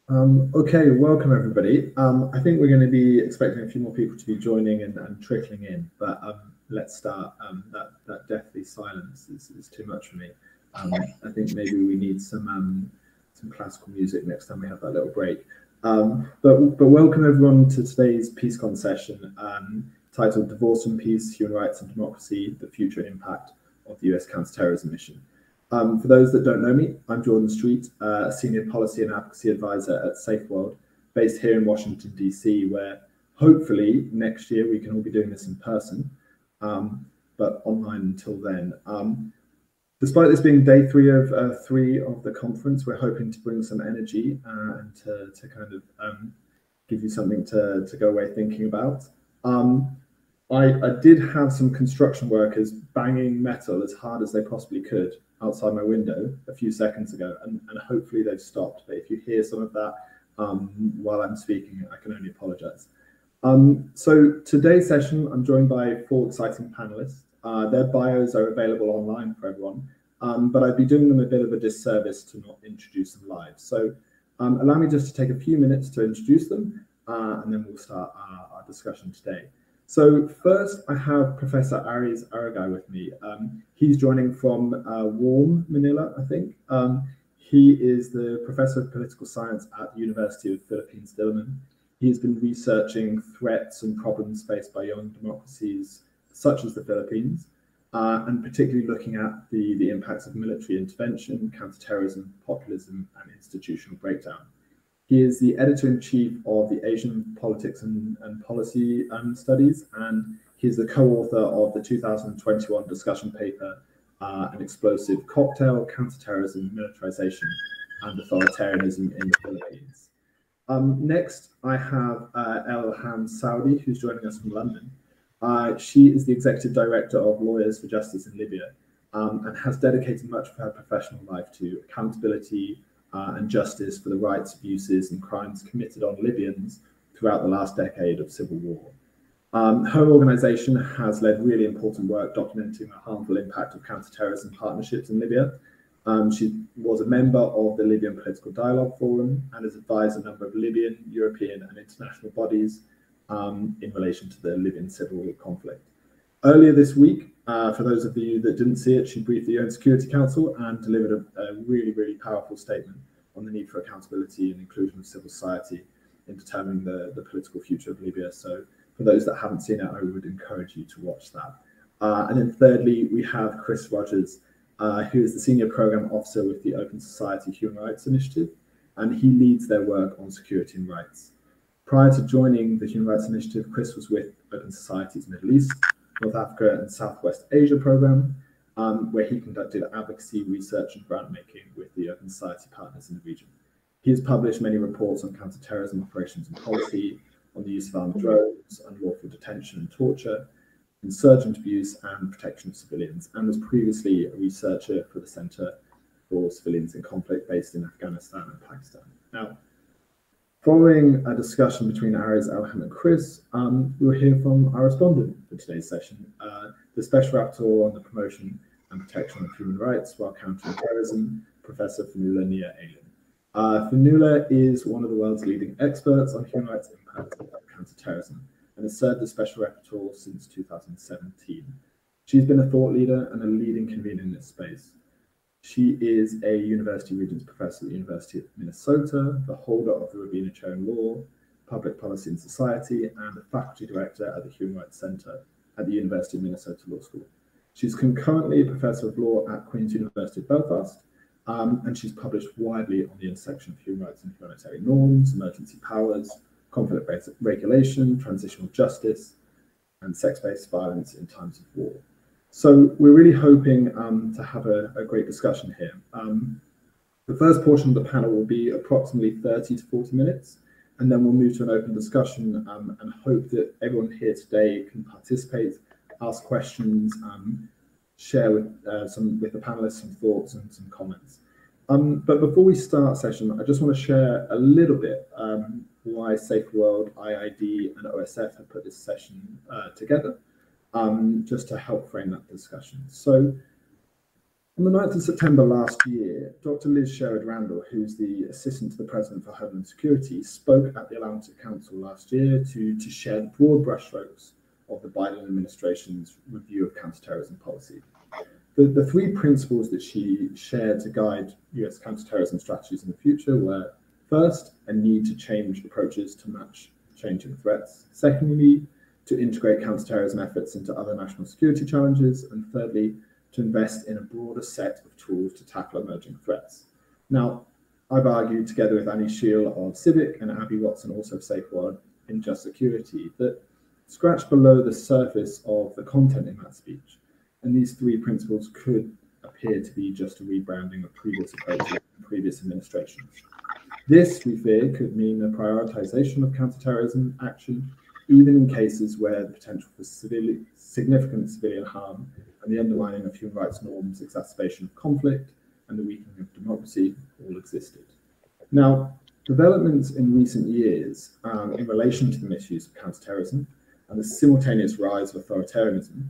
Okay, welcome everybody. I think we're going to be expecting a few more people to be joining and trickling in, but let's start. That deathly silence is too much for me. I think maybe we need some classical music next time we have that little break. But welcome everyone to today's PeaceCon session titled "Divorce from Peace: Human Rights and Democracy: The Future and Impact of the U.S. Counterterrorism Mission." For those that don't know me, I'm Jordan Street, a senior policy and advocacy advisor at SafeWorld, based here in Washington, DC, where hopefully next year we can all be doing this in person, but online until then. Despite this being day three of the conference, we're hoping to bring some energy and to kind of give you something to go away thinking about. I did have some construction workers banging metal as hard as they possibly could outside my window a few seconds ago, and hopefully they've stopped. But if you hear some of that while I'm speaking, I can only apologize. So today's session, I'm joined by 4 exciting panelists. Their bios are available online for everyone, but I'd be doing them a bit of a disservice to not introduce them live. So allow me just to take a few minutes to introduce them, and then we'll start our discussion today. So first, I have Professor Aries Aragai with me. He's joining from warm Manila, I think. He is the Professor of Political Science at the University of the Philippines, Diliman. He's been researching threats and problems faced by young democracies such as the Philippines, and particularly looking at the impacts of military intervention, counterterrorism, populism, and institutional breakdown. He is the editor-in-chief of the Asian Politics and Policy Studies, and he's the co-author of the 2021 discussion paper, An Explosive Cocktail, Counterterrorism, Militarization, and Authoritarianism in the Philippines. Next, I have Elham Saudi, who's joining us from London. She is the Executive Director of Lawyers for Justice in Libya, and has dedicated much of her professional life to accountability, and justice for the rights, abuses, and crimes committed on Libyans throughout the last decade of civil war. Her organization has led really important work documenting the harmful impact of counterterrorism partnerships in Libya. She was a member of the Libyan Political Dialogue Forum and has advised a number of Libyan, European, and international bodies in relation to the Libyan civil conflict. Earlier this week, for those of you that didn't see it, she briefed the UN Security Council and delivered a really, really powerful statement on the need for accountability and inclusion of civil society in determining the political future of Libya. So for those that haven't seen it, I would encourage you to watch that. And then thirdly, we have Chris Rogers, who is the Senior Program Officer with the Open Society Human Rights Initiative, and he leads their work on security and rights. Prior to joining the Human Rights Initiative, Chris was with Open Society's Middle East, North Africa and Southwest Asia program, where he conducted advocacy, research and grant making with the Open Society partners in the region. He has published many reports on counterterrorism operations and policy, on the use of armed drones, unlawful detention and torture, insurgent abuse and protection of civilians, and was previously a researcher for the Center for Civilians in Conflict based in Afghanistan and Pakistan. Now, following a discussion between Aries, Elham, and Chris, we'll hear from our respondent for today's session, the Special Rapporteur on the Promotion and Protection of Human Rights while Countering Terrorism, Professor Fionnuala Nia Aylin. Fionnuala is one of the world's leading experts on human rights impact of counterterrorism and has served as Special Rapporteur since 2017. She's been a thought leader and a leading convener in this space. She is a University Regents Professor at the University of Minnesota, the holder of the Robina Chair in Law, Public Policy and Society, and the Faculty Director at the Human Rights Center at the University of Minnesota Law School. She's concurrently a Professor of Law at Queen's University of Belfast, and she's published widely on the intersection of human rights and humanitarian norms, emergency powers, conflict-based regulation, transitional justice, and sex-based violence in times of war. So we're really hoping to have a great discussion here. The first portion of the panel will be approximately 30 to 40 minutes, and then we'll move to an open discussion and hope that everyone here today can participate, ask questions, share with the panelists some thoughts and some comments. But before we start session, I just want to share a little bit why SafeWorld, IID, and OSF have put this session together. Just to help frame that discussion. So On the 9th of September last year, Dr. Liz Sherrod-Randall, who's the Assistant to the President for Homeland Security, spoke at the Atlantic Council last year to share the broad brushstrokes of the Biden administration's review of counterterrorism policy. The three principles that she shared to guide US counterterrorism strategies in the future were, first, a need to change approaches to match changing threats. Secondly, to integrate counterterrorism efforts into other national security challenges. And thirdly, to invest in a broader set of tools to tackle emerging threats. Now, I've argued together with Annie Scheel of Civic and Abby Watson, also of Safeguard in Just Security, that scratch below the surface of the content in that speech, and these three principles could appear to be just a rebranding of previous approaches in previous administrations. This, we fear, could mean a prioritization of counterterrorism action, even in cases where the potential for significant civilian harm and the undermining of human rights norms, exacerbation of conflict, and the weakening of democracy all existed. Now, developments in recent years in relation to the misuse of counterterrorism and the simultaneous rise of authoritarianism,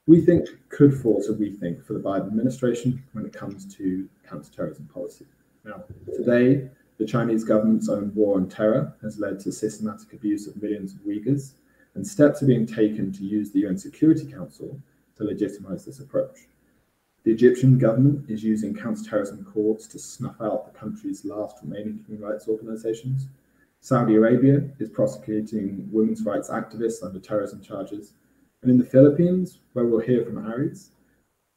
we think could force a rethink for the Biden administration when it comes to counterterrorism policy. Now, today, the Chinese government's own war on terror has led to systematic abuse of millions of Uyghurs, and steps are being taken to use the UN Security Council to legitimize this approach. The Egyptian government is using counterterrorism courts to snuff out the country's last remaining human rights organizations. Saudi Arabia is prosecuting women's rights activists under terrorism charges. And in the Philippines, where we'll hear from Aries,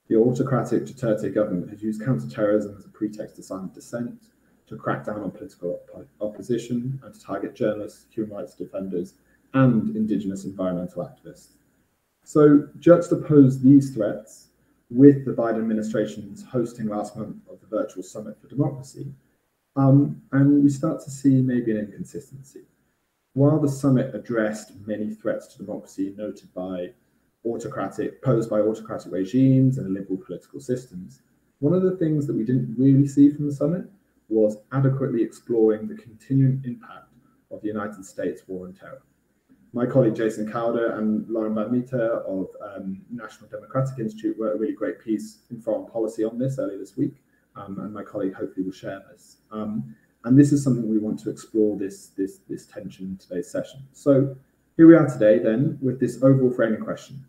the autocratic Duterte government has used counterterrorism as a pretext to silence dissent, to crack down on political opposition, and to target journalists, human rights defenders, and indigenous environmental activists. So juxtapose these threats with the Biden administration's hosting last month of the Virtual Summit for Democracy, and we start to see maybe an inconsistency. While the summit addressed many threats to democracy noted by posed by autocratic regimes and liberal political systems, one of the things that we didn't really see from the summit was adequately exploring the continuing impact of the United States war on terror. My colleague Jason Calder and Lauren Van Meter of National Democratic Institute wrote a really great piece in Foreign Policy on this earlier this week, and my colleague hopefully will share this. And this is something we want to explore this tension in today's session. So here we are today then with this overall framing question.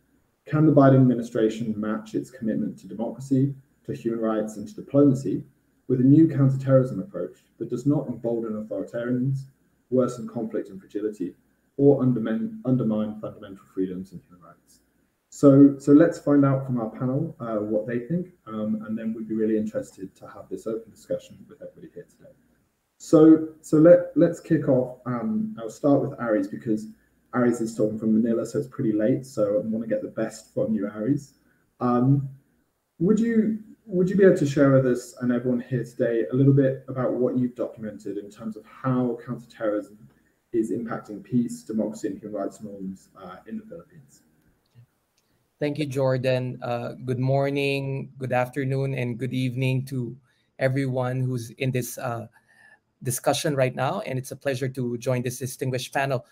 Can the Biden administration match its commitment to democracy, to human rights, and to diplomacy with a new counterterrorism approach that does not embolden authoritarians, worsen conflict and fragility, or undermine fundamental freedoms and human rights? So let's find out from our panel what they think, and then we'd be really interested to have this open discussion with everybody here today. So let's kick off. I'll start with Aries because Aries is talking from Manila, so it's pretty late. So I want to get the best from you, Aries. Would you be able to share with us and everyone here today a little bit about what you've documented in terms of how counterterrorism is impacting peace, democracy, and human rights norms in the Philippines? Thank you, Jordan. Good morning, good afternoon, and good evening to everyone who's in this discussion right now. And it's a pleasure to join this distinguished panel.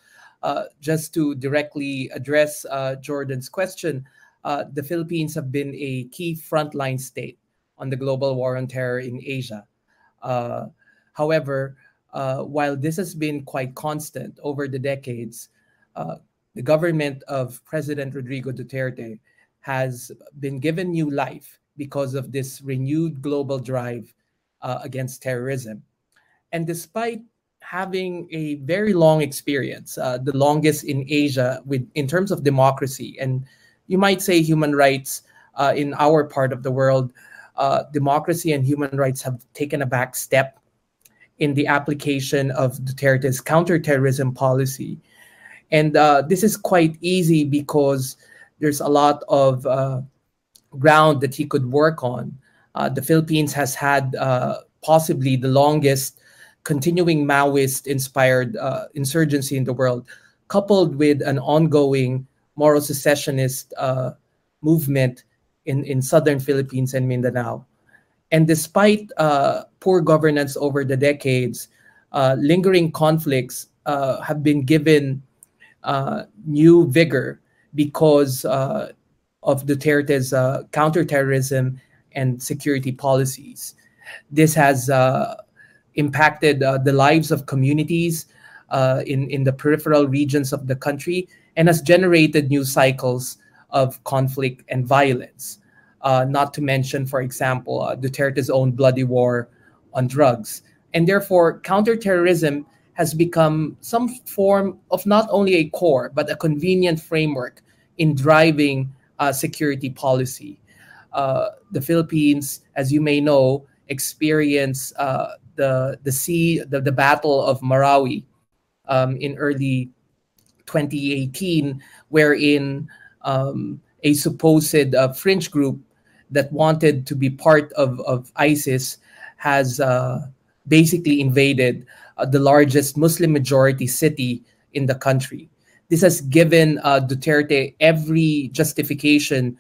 Just to directly address Jordan's question, the Philippines have been a key frontline state on the global war on terror in Asia. However, while this has been quite constant over the decades, the government of President Rodrigo Duterte has been given new life because of this renewed global drive against terrorism. And despite having a very long experience, the longest in Asia in terms of democracy, and you might say human rights in our part of the world, democracy and human rights have taken a back step in the application of Duterte's counterterrorism policy. And this is quite easy because there's a lot of ground that he could work on. The Philippines has had possibly the longest continuing Maoist-inspired insurgency in the world, coupled with an ongoing moral secessionist movement in southern Philippines and Mindanao. And despite poor governance over the decades, lingering conflicts have been given new vigor because of Duterte's counterterrorism and security policies. This has impacted the lives of communities in the peripheral regions of the country and has generated new cycles of conflict and violence. Not to mention, for example, Duterte's own bloody war on drugs. And therefore, counterterrorism has become some form of not only a core, but a convenient framework in driving security policy. The Philippines, as you may know, experienced the Battle of Marawi in early 2018, wherein a supposed fringe group that wanted to be part of ISIS has basically invaded the largest Muslim majority city in the country. This has given Duterte every justification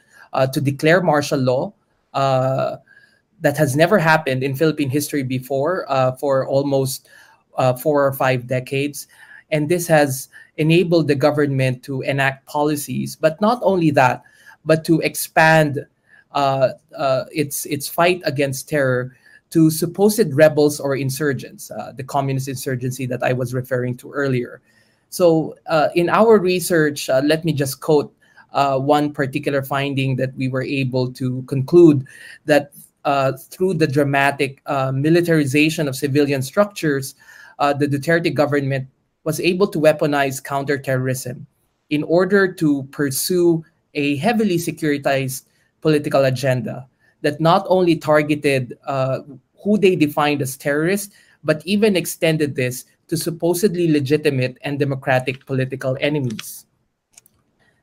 to declare martial law. That has never happened in Philippine history before for almost 4 or 5 decades. And this has enabled the government to enact policies, but not only that, but to expand its fight against terror to supposed rebels or insurgents, the communist insurgency that I was referring to earlier. So in our research, let me just quote one particular finding that we were able to conclude, that through the dramatic militarization of civilian structures, the Duterte government was able to weaponize counterterrorism in order to pursue a heavily securitized political agenda that not only targeted who they defined as terrorists, but even extended this to supposedly legitimate and democratic political enemies.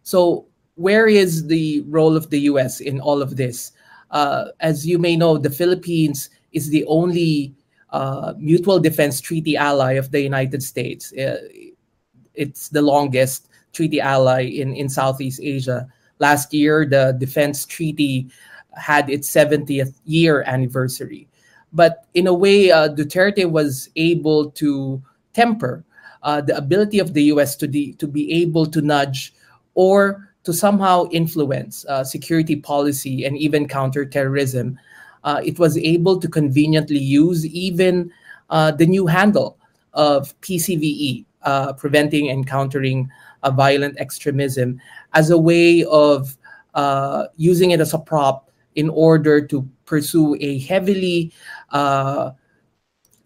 So where is the role of the US in all of this? As you may know, the Philippines is the only mutual defense treaty ally of the United States. It's the longest treaty ally in Southeast Asia. Last year, the defense treaty had its 70th year anniversary. But in a way, Duterte was able to temper the ability of the US to be able to nudge or to somehow influence security policy and even counterterrorism. It was able to conveniently use even the new handle of PCVE, preventing and countering violent extremism, as a way of using it as a prop in order to pursue a heavily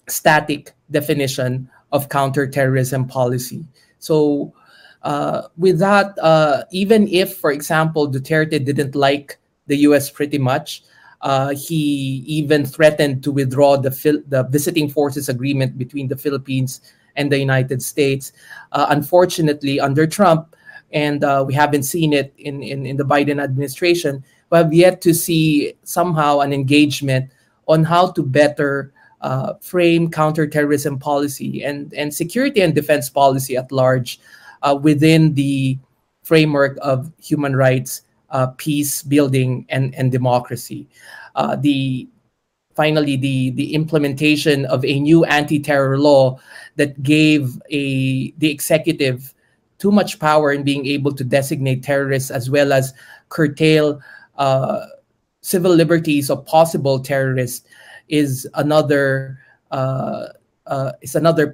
static definition of counterterrorism policy. So with that, even if, for example, Duterte didn't like the US pretty much, he even threatened to withdraw the visiting forces agreement between the Philippines and the United States. Unfortunately, under Trump, and we haven't seen it in the Biden administration, we have yet to see somehow an engagement on how to better frame counterterrorism policy and security and defense policy at large within the framework of human rights, peace building, and democracy. Finally, the implementation of a new anti-terror law that gave the executive too much power in being able to designate terrorists, as well as curtail civil liberties of possible terrorists, is another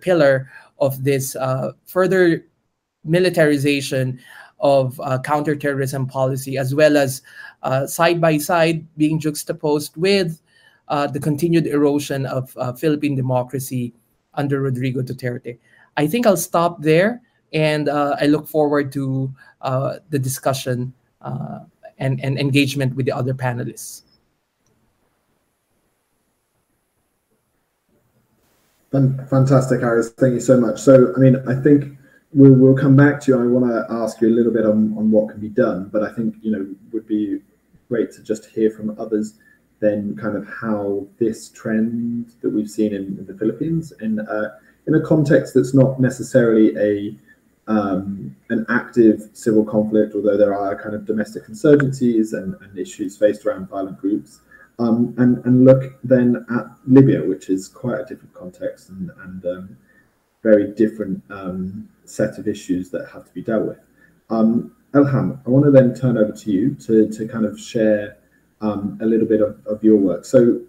pillar of this further militarization of counterterrorism policy, as well as side by side being juxtaposed with the continued erosion of Philippine democracy under Rodrigo Duterte. I think I'll stop there, and I look forward to the discussion and engagement with the other panelists. Fantastic, Aris. Thank you so much. So, I mean, I think we'll come back to you. I want to ask you a little bit on what can be done, but I think, would be great to just hear from others then kind of how this trend that we've seen in the Philippines in a context that's not necessarily an active civil conflict, although there are kind of domestic insurgencies and issues faced around violent groups, and look then at Libya, which is quite a different context and very different set of issues that have to be dealt with. Elham, I want to then turn over to you to kind of share a little bit of your work. So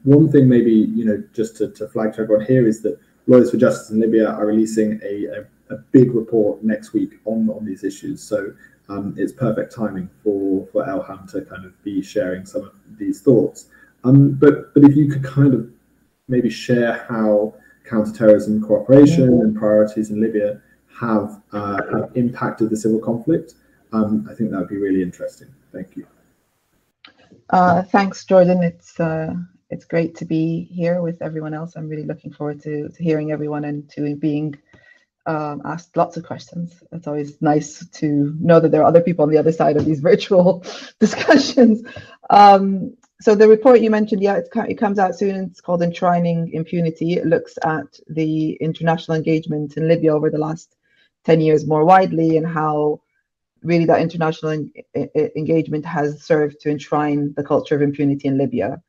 one thing maybe, just to flag to everyone here is that Lawyers for Justice in Libya are releasing a big report next week on these issues. So it's perfect timing for Elham to kind of be sharing some of these thoughts. But if you could kind of maybe share how counterterrorism cooperation and priorities in Libya have impacted the civil conflict, I think that would be really interesting. Thank you. Thanks, Jordan. It's great to be here with everyone else. I'm really looking forward to hearing everyone and to being asked lots of questions. It's always nice to know that there are other people on the other side of these virtual discussions. So the report you mentioned, yeah, it comes out soon. It's called Enshrining Impunity. It looks at the international engagement in Libya over the last 10 years more widely, and how really that international engagement has served to enshrine the culture of impunity in Libya.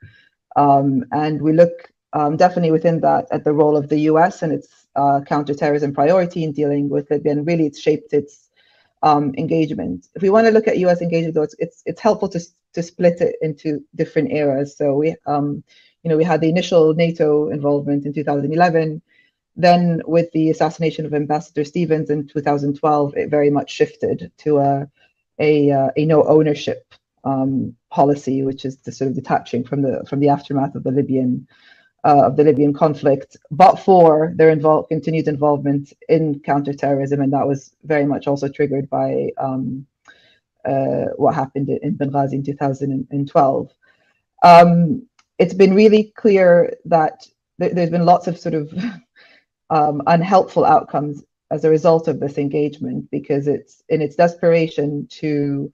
And we look definitely within that at the role of the US and its counterterrorism priority in dealing with Libya, and really it's shaped its engagement. If we want to look at US engagement, though, it's helpful to split it into different eras. So we had the initial NATO involvement in 2011. Then with the assassination of Ambassador Stevens in 2012, it very much shifted to a no ownership policy, which is the sort of detaching from the aftermath of the Libyan conflict, but for their continued involvement in counterterrorism, and that was very much also triggered by what happened in Benghazi in 2012. It's been really clear that there's been lots of sort of unhelpful outcomes as a result of this engagement, because it's in its desperation to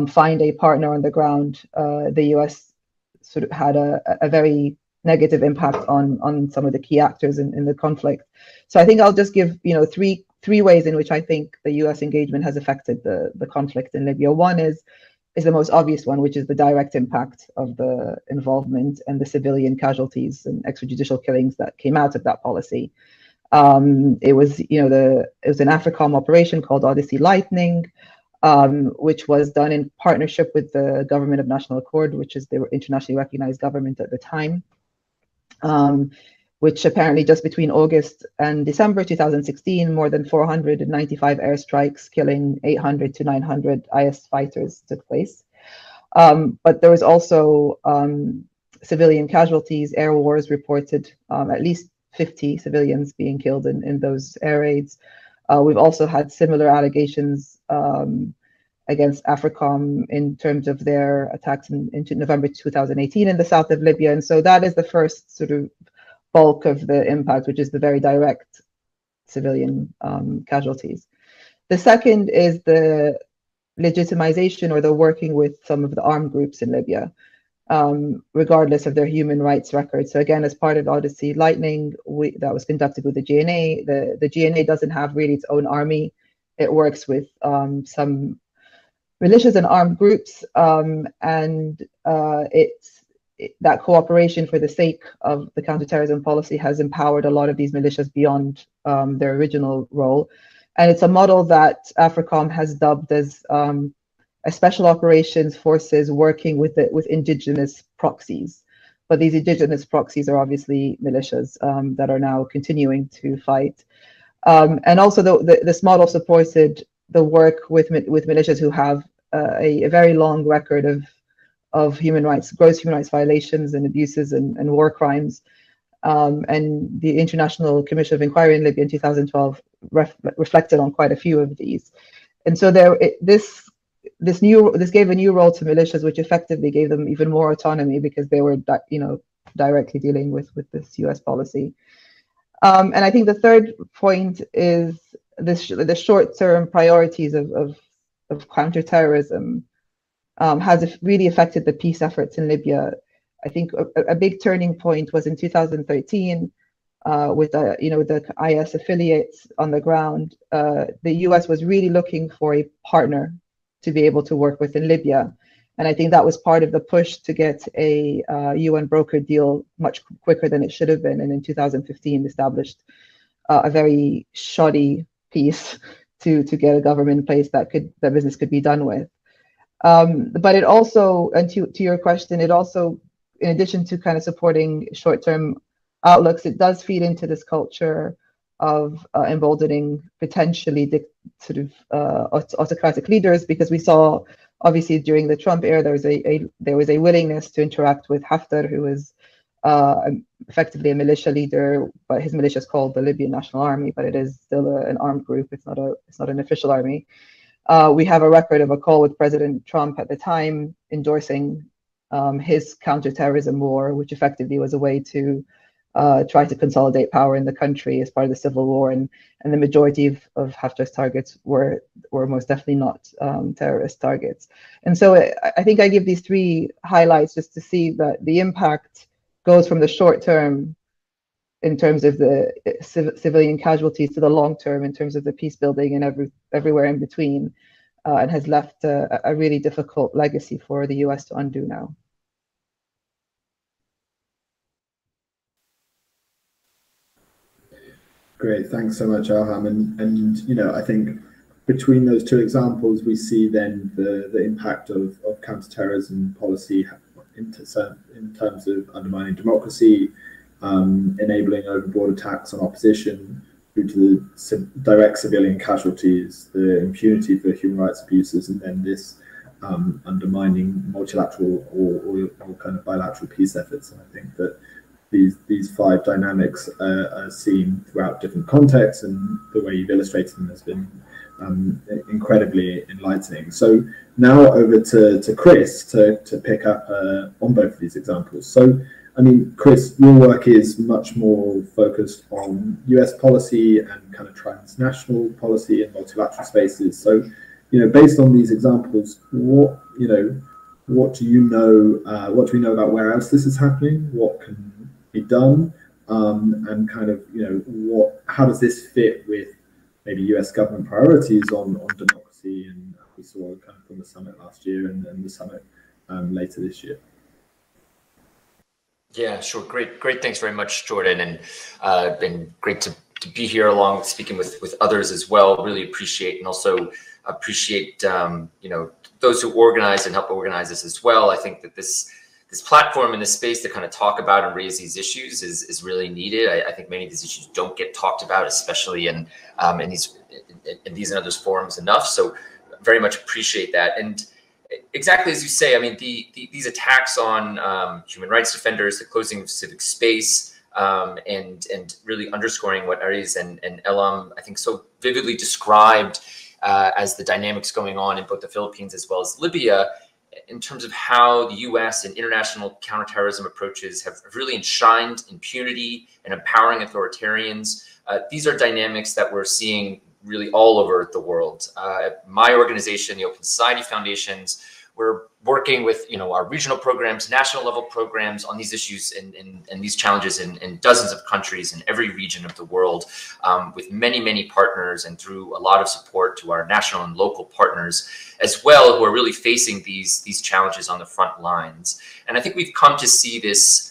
find a partner on the ground, the US sort of had a very negative impact on some of the key actors in the conflict. So I think I'll just give three ways in which I think the US engagement has affected the conflict in Libya. One is the most obvious one, which is the direct impact of the involvement and the civilian casualties and extrajudicial killings that came out of that policy. It was an AFRICOM operation called Odyssey Lightning, which was done in partnership with the Government of National Accord, which is the internationally recognized government at the time, which apparently just between August and December 2016, more than 495 airstrikes killing 800 to 900 IS fighters took place. But there was also civilian casualties. Air wars reported at least 50 civilians being killed in those air raids. We've also had similar allegations against AFRICOM in terms of their attacks in November 2018 in the south of Libya. And so that is the first sort of bulk of the impact, which is the very direct civilian casualties. The second is the legitimization or the working with some of the armed groups in Libya, regardless of their human rights record. So again, as part of Odyssey Lightning, that was conducted with the GNA. The GNA doesn't have really its own army. It works with some militias and armed groups, that cooperation for the sake of the counterterrorism policy has empowered a lot of these militias beyond their original role. And it's a model that AFRICOM has dubbed as a special operations forces working with indigenous proxies. But these indigenous proxies are obviously militias that are now continuing to fight. And also this model supported the work with militias who have a very long record of gross human rights violations and abuses and war crimes. And the International Commission of Inquiry in Libya in 2012 reflected on quite a few of these. And so this gave a new role to militias, which effectively gave them even more autonomy because they were directly dealing with this US policy. And I think the third point is the short-term priorities of counterterrorism has really affected the peace efforts in Libya. I think a big turning point was in 2013 with the IS affiliates on the ground. The US was really looking for a partner to be able to work with in Libya. And I think that was part of the push to get a UN brokered deal much quicker than it should have been. And in 2015 established a very shoddy peace to get a government in place that business could be done with. But it also, and to your question, it also, in addition to kind of supporting short-term outlooks, it does feed into this culture of emboldening potentially autocratic leaders, because we saw, obviously, during the Trump era, there was a willingness to interact with Haftar, who was effectively a militia leader, but his militia is called the Libyan National Army, but it is still an armed group. It's not an official army. We have a record of a call with President Trump at the time endorsing his counterterrorism war, which effectively was a way to try to consolidate power in the country as part of the civil war, and the majority of Haftar's targets were most definitely not terrorist targets. And so I think I give these three highlights just to see that the impact goes from the short term in terms of the civilian casualties to the long term in terms of the peace building and everywhere in between, and has left a really difficult legacy for the US to undo now. Great, thanks so much, Elham. And you know, I think between those two examples, we see then the impact of counterterrorism policy in terms of undermining democracy, enabling overboard attacks on opposition, through to the direct civilian casualties, the impunity for human rights abuses, and then this undermining multilateral or kind of bilateral peace efforts. And I think that these five dynamics are seen throughout different contexts, and the way you've illustrated them has been incredibly enlightening. So now over to Chris to pick up on both of these examples. So, I mean, Chris, your work is much more focused on US policy and kind of transnational policy and multilateral spaces. So, you know, based on these examples, what do we know about where else this is happening? What can be done, and kind of, you know, how does this fit with maybe US government priorities on democracy, and we saw kind of from the summit last year and the summit later this year? Yeah, sure. Great. Thanks very much, Jordan, and been great to be here along speaking with others as well. Really appreciate, and also appreciate you know, those who organize and help organize this as well. I think that this platform and this space to kind of talk about and raise these issues is really needed. I think many of these issues don't get talked about, especially in these and other forums enough. So very much appreciate that. And exactly as you say, I mean, these attacks on human rights defenders, the closing of civic space, and really underscoring what Aries and Elham, I think, so vividly described as the dynamics going on in both the Philippines as well as Libya, in terms of how the US and international counterterrorism approaches have really enshrined impunity and empowering authoritarians. These are dynamics that we're seeing really all over the world. My organization, the Open Society Foundations, we're working with, you know, our regional programs, national level programs on these issues and these challenges in dozens of countries in every region of the world, with many partners, and through a lot of support to our national and local partners as well, who are really facing these challenges on the front lines. And I think we've come to see this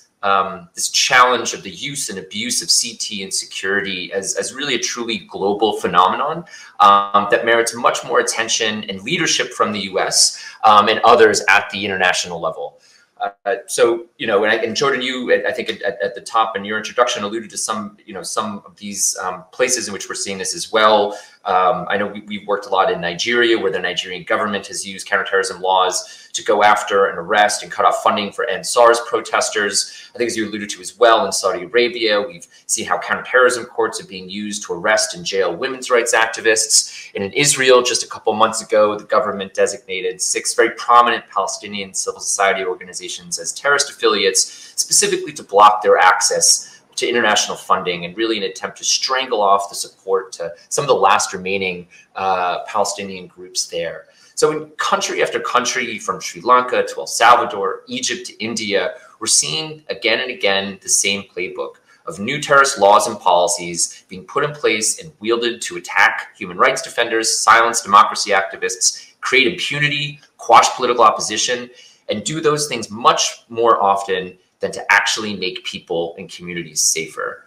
this challenge of the use and abuse of CT and security as really a truly global phenomenon that merits much more attention and leadership from the US and others at the international level. So, you know, and Jordan, you, I think at the top in your introduction alluded to some of these places in which we're seeing this as well. I know we've worked a lot in Nigeria, where the Nigerian government has used counterterrorism laws to go after and arrest and cut off funding for SARS protesters. I think, as you alluded to as well, in Saudi Arabia, we've seen how counterterrorism courts are being used to arrest and jail women's rights activists. And in Israel, just a couple months ago, the government designated 6 very prominent Palestinian civil society organizations as terrorist affiliates, specifically to block their access to international funding, and really an attempt to strangle off the support to some of the last remaining Palestinian groups there. So in country after country, from Sri Lanka to El Salvador, Egypt to India, we're seeing again and again the same playbook of new terrorist laws and policies being put in place and wielded to attack human rights defenders, silence democracy activists, create impunity, quash political opposition, and do those things much more often than to actually make people and communities safer.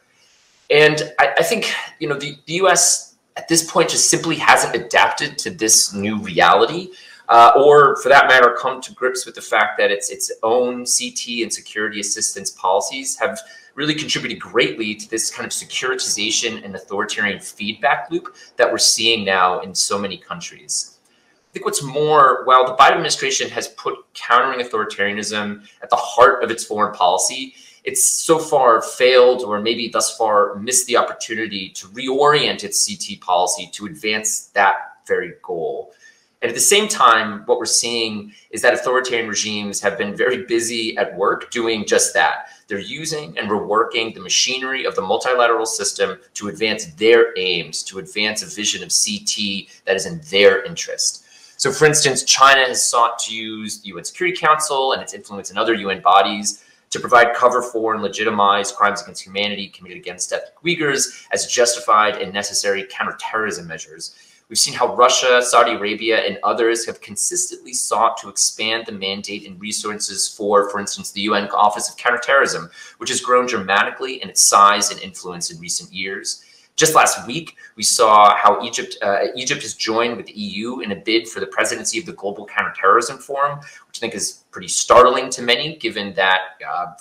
And I think, the US at this point just simply hasn't adapted to this new reality. or for that matter, come to grips with the fact that its own CT and security assistance policies have really contributed greatly to this kind of securitization and authoritarian feedback loop that we're seeing now in so many countries. I think what's more, while the Biden administration has put countering authoritarianism at the heart of its foreign policy, it's so far failed, or maybe thus far missed the opportunity to reorient its CT policy to advance that very goal. And at the same time, what we're seeing is that authoritarian regimes have been very busy at work doing just that. They're using and reworking the machinery of the multilateral system to advance their aims, to advance a vision of CT that is in their interest. So for instance, China has sought to use the UN Security Council and its influence in other UN bodies to provide cover for and legitimize crimes against humanity committed against ethnic Uyghurs as justified and necessary counterterrorism measures. We've seen how Russia, Saudi Arabia, and others have consistently sought to expand the mandate and resources for instance, the UN Office of Counterterrorism, which has grown dramatically in its size and influence in recent years. Just last week, we saw how Egypt has joined with the EU in a bid for the presidency of the Global Counterterrorism Forum, which I think is pretty startling to many, given that,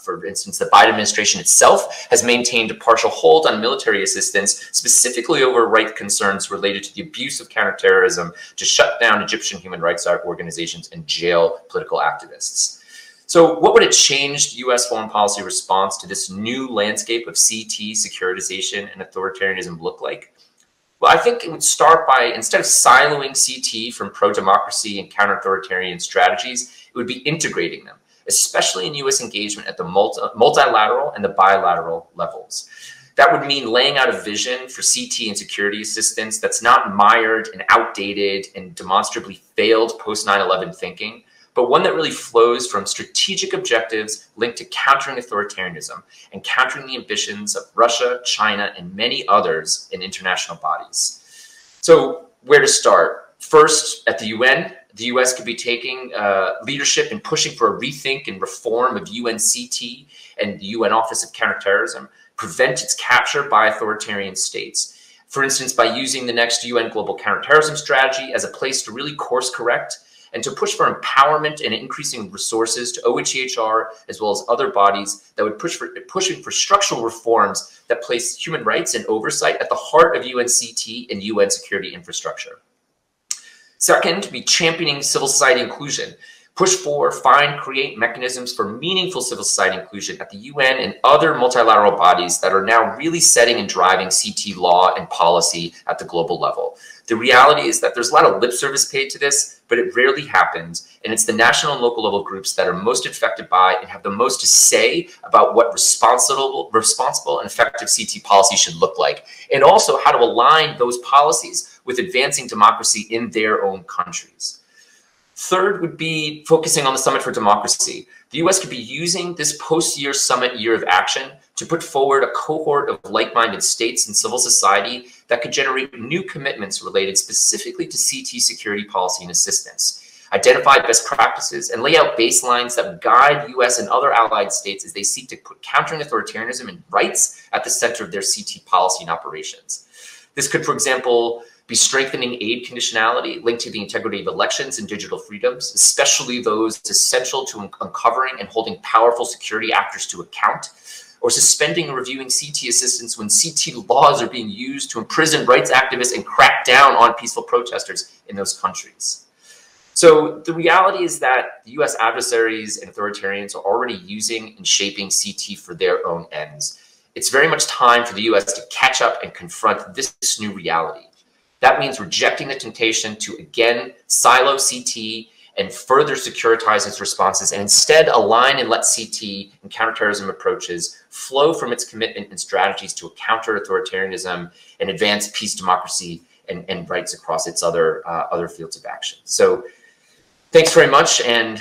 for instance, the Biden administration itself has maintained a partial hold on military assistance, specifically over right concerns related to the abuse of counterterrorism to shut down Egyptian human rights organizations and jail political activists. So what would a changed U.S. foreign policy response to this new landscape of CT, securitization, and authoritarianism look like? Well, I think it would start by, instead of siloing CT from pro-democracy and counter-authoritarian strategies, it would be integrating them, especially in U.S. engagement at the multilateral and the bilateral levels. That would mean laying out a vision for CT and security assistance that's not mired in outdated and demonstrably failed post-9/11 thinking, but one that really flows from strategic objectives linked to countering authoritarianism and countering the ambitions of Russia, China, and many others in international bodies. So where to start? First, at the UN, the US could be taking leadership in pushing for a rethink and reform of UNCT and the UN Office of Counterterrorism, prevent its capture by authoritarian states. For instance, by using the next UN Global Counterterrorism Strategy as a place to really course correct and to push for empowerment and increasing resources to OHCHR as well as other bodies that would pushing for structural reforms that place human rights and oversight at the heart of UNCT and UN security infrastructure. Second, be championing civil society inclusion. Push for, find, create mechanisms for meaningful civil society inclusion at the UN and other multilateral bodies that are now really setting and driving CT law and policy at the global level. The reality is that there's a lot of lip service paid to this, but it rarely happens. And it's the national and local level groups that are most affected by and have the most to say about what responsible and effective CT policy should look like, and also how to align those policies with advancing democracy in their own countries. Third would be focusing on the Summit for Democracy. The US could be using this post-year summit year of action to put forward a cohort of like-minded states and civil society that could generate new commitments related specifically to CT security policy and assistance, identify best practices, and lay out baselines that would guide US and other allied states as they seek to put countering authoritarianism and rights at the center of their CT policy and operations. This could, for example, be strengthening aid conditionality linked to the integrity of elections and digital freedoms, especially those essential to uncovering and holding powerful security actors to account, or suspending and reviewing CT assistance when CT laws are being used to imprison rights activists and crack down on peaceful protesters in those countries. So the reality is that the US adversaries and authoritarians are already using and shaping CT for their own ends. It's very much time for the US to catch up and confront this new reality. That means rejecting the temptation to, again, silo CT and further securitize its responses, and instead align and let CT and counterterrorism approaches flow from its commitment and strategies to counter authoritarianism and advance peace, democracy, and rights across its other fields of action. So thanks very much, and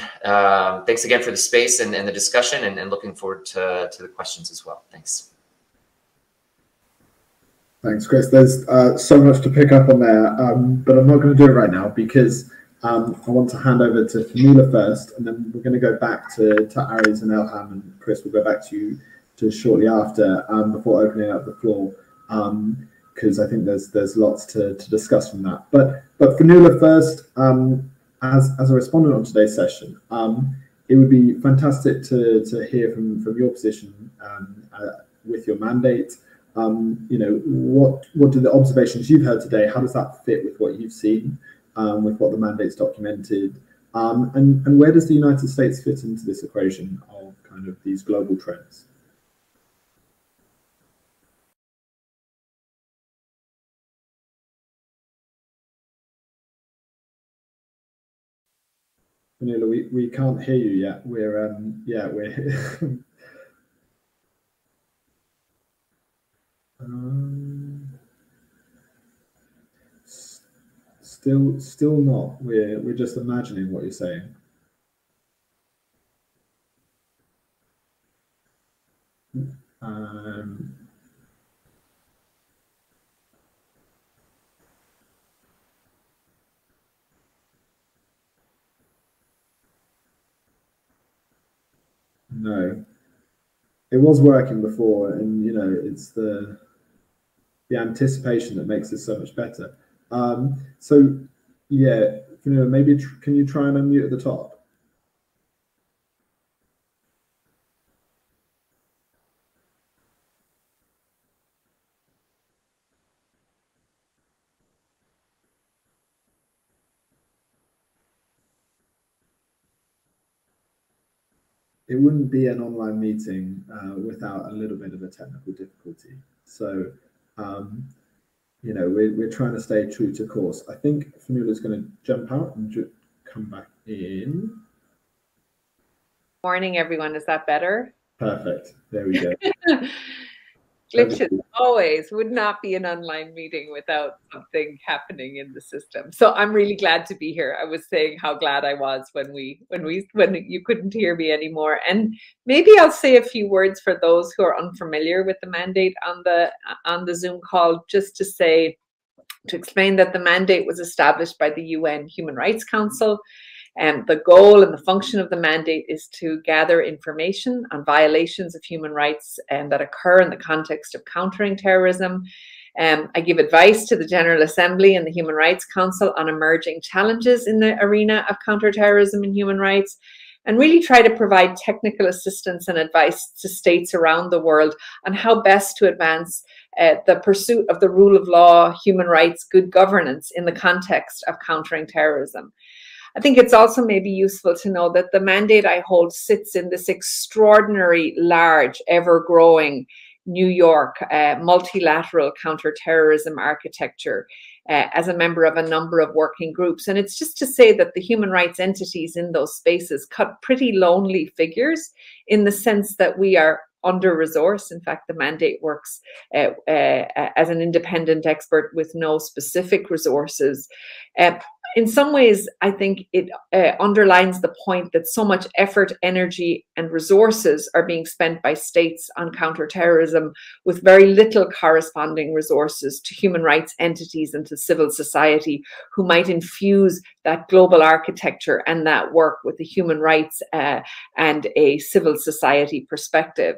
thanks again for the space and the discussion, and looking forward to the questions as well. Thanks. Thanks, Chris. There's so much to pick up on there, but I'm not going to do it right now because I want to hand over to Famila first, and then we're going to go back to Aries and Elham, and Chris will go back to you shortly after, before opening up the floor, because I think there's lots to discuss from that. But Famila first, as a respondent on today's session, it would be fantastic to hear from your position with your mandate. What do the observations you've heard today, how does that fit with what you've seen, with what the mandate's documented, and where does the United States fit into this equation of kind of these global trends? Vanilla, we can't hear you yet. We're still not. We're just imagining what you're saying. No, it was working before, and it's the anticipation that makes this so much better. So yeah, maybe can you try and unmute at the top? It wouldn't be an online meeting without a little bit of a technical difficulty. So, we're trying to stay true to course. I think Fanula's going to jump out and come back in. Morning, everyone. Is that better? Perfect. There we go. Glitches always. Would not be an online meeting without something happening in the system. So I'm really glad to be here. I was saying how glad I was when you couldn't hear me anymore. And maybe I'll say a few words for those who are unfamiliar with the mandate on the Zoom call, just to explain that the mandate was established by the UN Human Rights Council. And the goal and the function of the mandate is to gather information on violations of human rights that occur in the context of countering terrorism. I give advice to the General Assembly and the Human Rights Council on emerging challenges in the arena of counterterrorism and human rights, and really try to provide technical assistance and advice to states around the world on how best to advance the pursuit of the rule of law, human rights, good governance in the context of countering terrorism. I think it's also maybe useful to know that the mandate I hold sits in this extraordinary, large, ever-growing New York multilateral counterterrorism architecture as a member of a number of working groups. And it's just to say that the human rights entities in those spaces cut pretty lonely figures, in the sense that we are under-resourced. In fact, the mandate works as an independent expert with no specific resources. In some ways, I think it underlines the point that so much effort, energy, and resources are being spent by states on counterterrorism, with very little corresponding resources to human rights entities and to civil society, who might infuse that global architecture and that work with the human rights and a civil society perspective.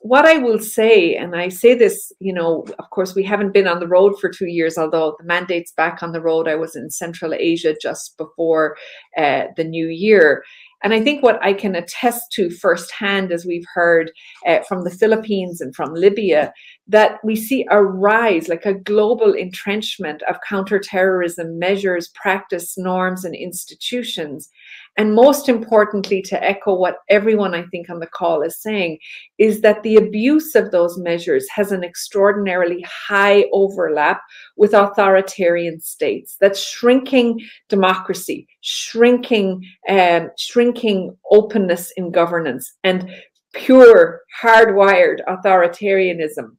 What I will say, and I say this, of course, we haven't been on the road for 2 years, although the mandate's back on the road. I was in Central Asia just before the new year. And I think what I can attest to firsthand, as we've heard from the Philippines and from Libya, that we see a rise, like a global entrenchment of counterterrorism measures, practice, norms, and institutions. And most importantly, to echo what everyone I think on the call is saying, is that the abuse of those measures has an extraordinarily high overlap with authoritarian states. That's shrinking democracy, shrinking openness in governance, and pure hardwired authoritarianism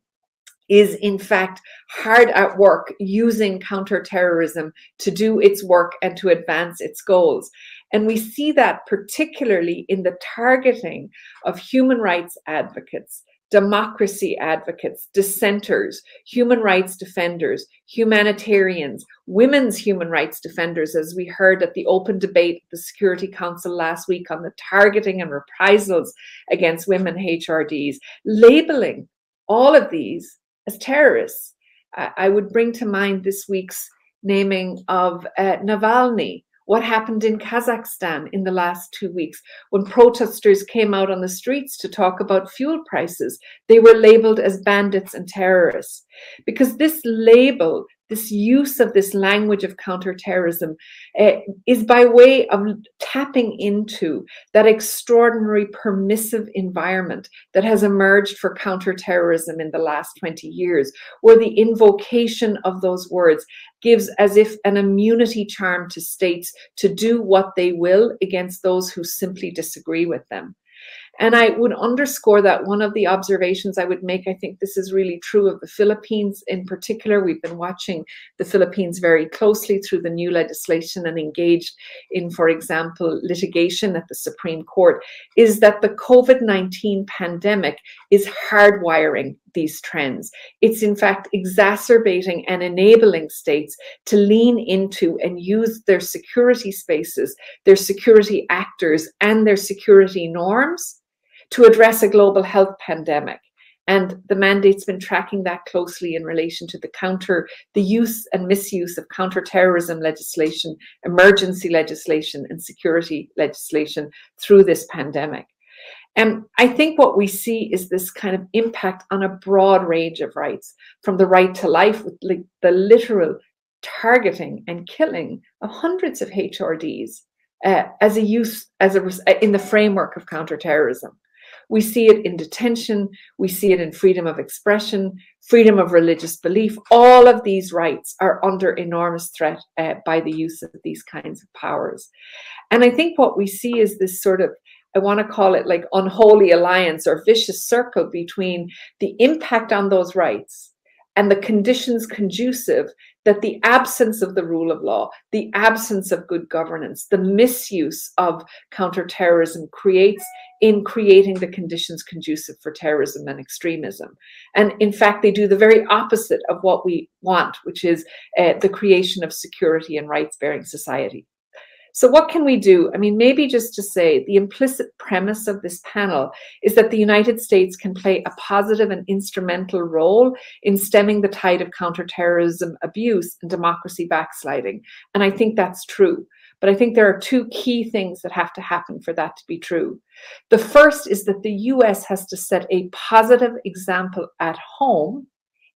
is in fact hard at work using counterterrorism to do its work and to advance its goals. And we see that particularly in the targeting of human rights advocates, democracy advocates, dissenters, human rights defenders, humanitarians, women's human rights defenders, as we heard at the open debate at the Security Council last week on the targeting and reprisals against women HRDs, labeling all of these as terrorists. I would bring to mind this week's naming of Navalny, what happened in Kazakhstan in the last 2 weeks when protesters came out on the streets to talk about fuel prices. They were labeled as bandits and terrorists. Because this label, this use of this language of counterterrorism is by way of tapping into that extraordinary permissive environment that has emerged for counterterrorism in the last 20 years, where the invocation of those words gives as if an immunity charm to states to do what they will against those who simply disagree with them. And I would underscore that one of the observations I would make, I think this is really true of the Philippines in particular. We've been watching the Philippines very closely through the new legislation and engaged in, for example, litigation at the Supreme Court, is that the COVID-19 pandemic is hardwiring these trends. It's in fact exacerbating and enabling states to lean into and use their security spaces, their security actors, and their security norms to address a global health pandemic. And the mandate's been tracking that closely in relation to the use and misuse of counterterrorism legislation, emergency legislation, and security legislation through this pandemic. And I think what we see is this kind of impact on a broad range of rights, from the right to life, with the literal targeting and killing of hundreds of HRDs in the framework of counterterrorism. We see it in detention, we see it in freedom of expression, freedom of religious belief. All of these rights are under enormous threat by the use of these kinds of powers. And I think what we see is this sort of, I want to call it like unholy alliance or vicious circle between the impact on those rights and the conditions conducive that the absence of the rule of law, the absence of good governance, the misuse of counterterrorism creates in creating the conditions conducive for terrorism and extremism. And in fact, they do the very opposite of what we want, which is the creation of security and rights-bearing society. So what can we do? I mean, maybe just to say the implicit premise of this panel is that the United States can play a positive and instrumental role in stemming the tide of counterterrorism abuse and democracy backsliding. And I think that's true. But I think there are two key things that have to happen for that to be true. The first is that the US has to set a positive example at home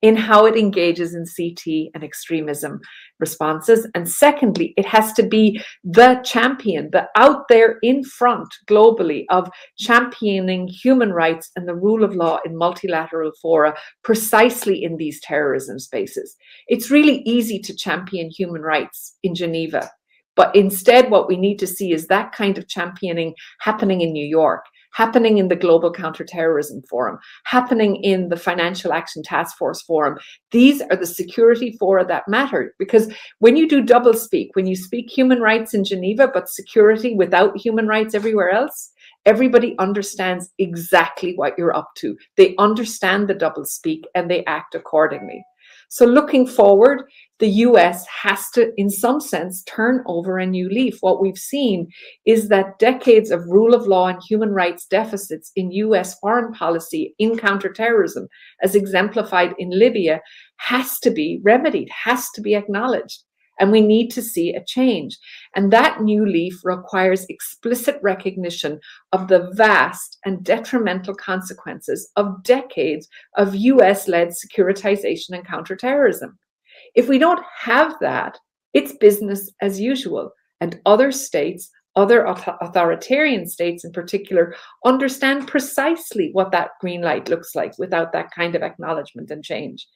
in how it engages in CT and extremism responses. And secondly, it has to be the champion, the out there in front globally of championing human rights and the rule of law in multilateral fora precisely in these terrorism spaces. It's really easy to champion human rights in Geneva, but instead what we need to see is that kind of championing happening in New York, happening in the Global Counterterrorism Forum, happening in the Financial Action Task Force Forum. These are the security fora that matter, because when you do double speak, when you speak human rights in Geneva, but security without human rights everywhere else, everybody understands exactly what you're up to. They understand the double speak and they act accordingly. So looking forward, the US has to, in some sense, turn over a new leaf. What we've seen is that decades of rule of law and human rights deficits in US foreign policy in counterterrorism, as exemplified in Libya, has to be remedied, has to be acknowledged. And we need to see a change. And that new leaf requires explicit recognition of the vast and detrimental consequences of decades of US-led securitization and counterterrorism. If we don't have that, it's business as usual. And other states, other authoritarian states in particular, understand precisely what that green light looks like without that kind of acknowledgement and change.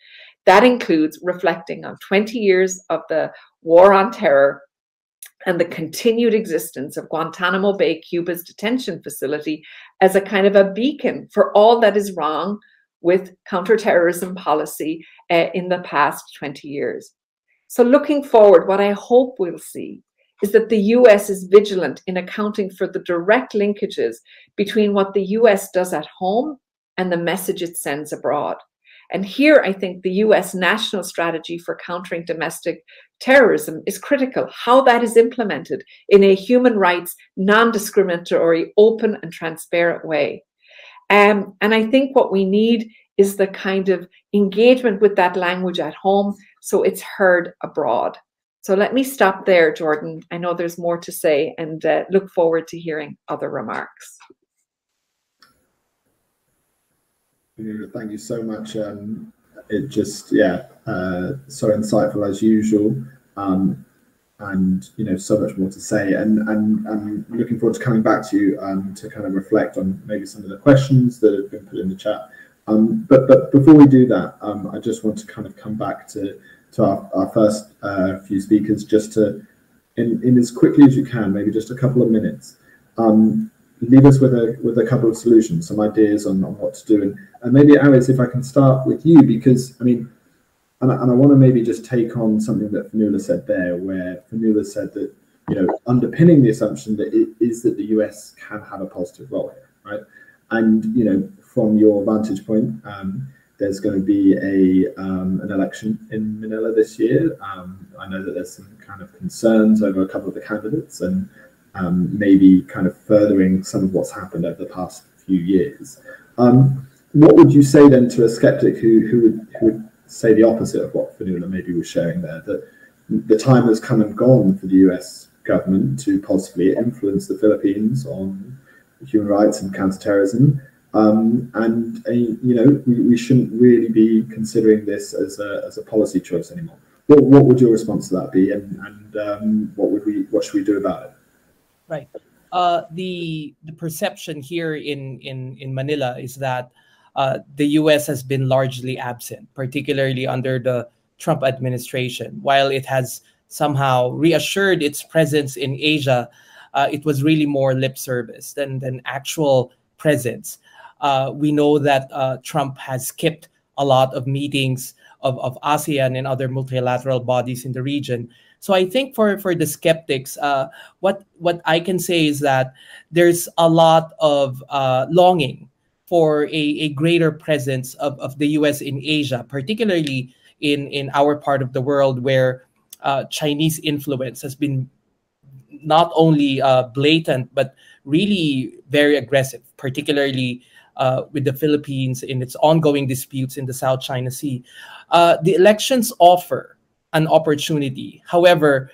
That includes reflecting on 20 years of the war on terror and the continued existence of Guantanamo Bay, Cuba's detention facility, as a kind of a beacon for all that is wrong with counterterrorism policy in the past 20 years. So looking forward, what I hope we'll see is that the US is vigilant in accounting for the direct linkages between what the US does at home and the message it sends abroad. And here, I think the US national strategy for countering domestic terrorism is critical. How that is implemented in a human rights, non-discriminatory, open and transparent way. And I think what we need is the kind of engagement with that language at home so it's heard abroad. So let me stop there, Jordan. I know there's more to say, and look forward to hearing other remarks. Thank you so much. It just, so insightful as usual, and so much more to say. And I'm looking forward to coming back to you to kind of reflect on maybe some of the questions that have been put in the chat. But before we do that, I just want to kind of come back to our first few speakers, just to, in as quickly as you can, maybe just a couple of minutes, leave us with a couple of solutions, some ideas on what to do. And maybe, Aris, if I can start with you, because I mean, and I want to maybe just take on something that Fionnuala said there, where Fionnuala said that, underpinning the assumption that it is that the US can have a positive role here, right? And, from your vantage point, there's going to be an election in Manila this year. I know that there's some kind of concerns over a couple of the candidates, and maybe kind of furthering some of what's happened over the past few years. What would you say then to a skeptic who would say the opposite of what Fionnuala maybe was sharing there, that the time has come and gone for the US government to possibly influence the Philippines on human rights and counterterrorism, we shouldn't really be considering this as a policy choice anymore? What would your response to that be, and what should we do about it? Right. The perception here in Manila is that the U.S. has been largely absent, particularly under the Trump administration. While it has somehow reassured its presence in Asia, it was really more lip service than actual presence. We know that Trump has skipped a lot of meetings of ASEAN and other multilateral bodies in the region. So I think for the skeptics, what I can say is that there's a lot of longing for a greater presence of the US in Asia, particularly in our part of the world, where Chinese influence has been not only blatant, but really very aggressive, particularly with the Philippines in its ongoing disputes in the South China Sea. The elections offer an opportunity. However,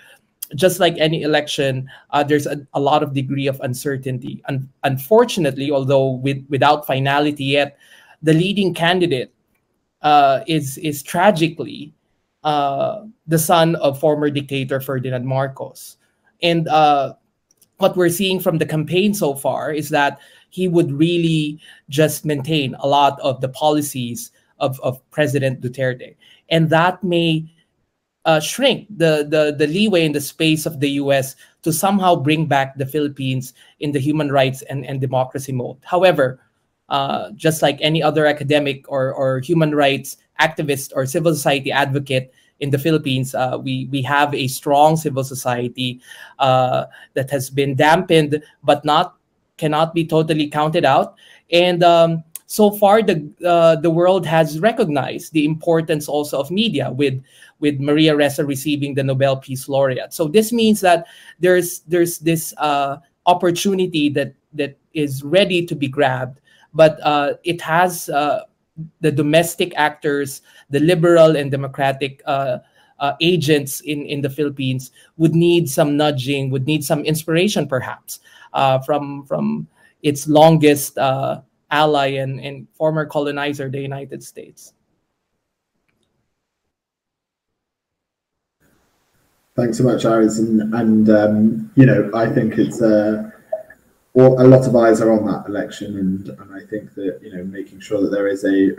just like any election, there's a lot of degree of uncertainty. And unfortunately, although without finality yet, the leading candidate is tragically the son of former dictator Ferdinand Marcos. And what we're seeing from the campaign so far is that he would really just maintain a lot of the policies of President Duterte. And that may shrink the leeway in the space of the US to somehow bring back the Philippines in the human rights and democracy mode. However, just like any other academic or human rights activist or civil society advocate in the Philippines, we have a strong civil society that has been dampened but cannot be totally counted out. And so far, the world has recognized the importance also of media, with Maria Ressa receiving the Nobel Peace Laureate. So this means that there's this opportunity that is ready to be grabbed, but it has the domestic actors, the liberal and democratic agents in the Philippines would need some nudging, would need some inspiration perhaps from its longest ally and former colonizer, the United States. Thanks so much, Aris. And I think it's a lot of eyes are on that election, and I think that making sure that there is a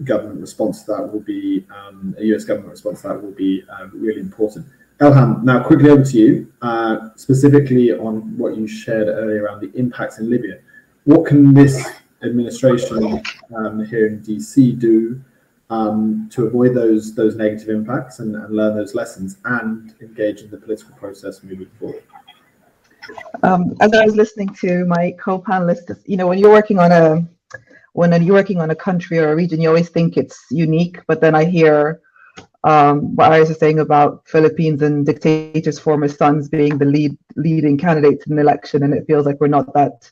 government response to that will be a US government response to that will be really important. Elham, now quickly over to you, specifically on what you shared earlier around the impacts in Libya. What can this administration here in DC do to avoid those negative impacts and learn those lessons and engage in the political process moving forward? As I was listening to my co-panelists, when you're working on a country or a region, you always think it's unique. But then I hear what Iris is saying about Philippines and dictators' former sons being the leading candidates in the election, and it feels like we're not that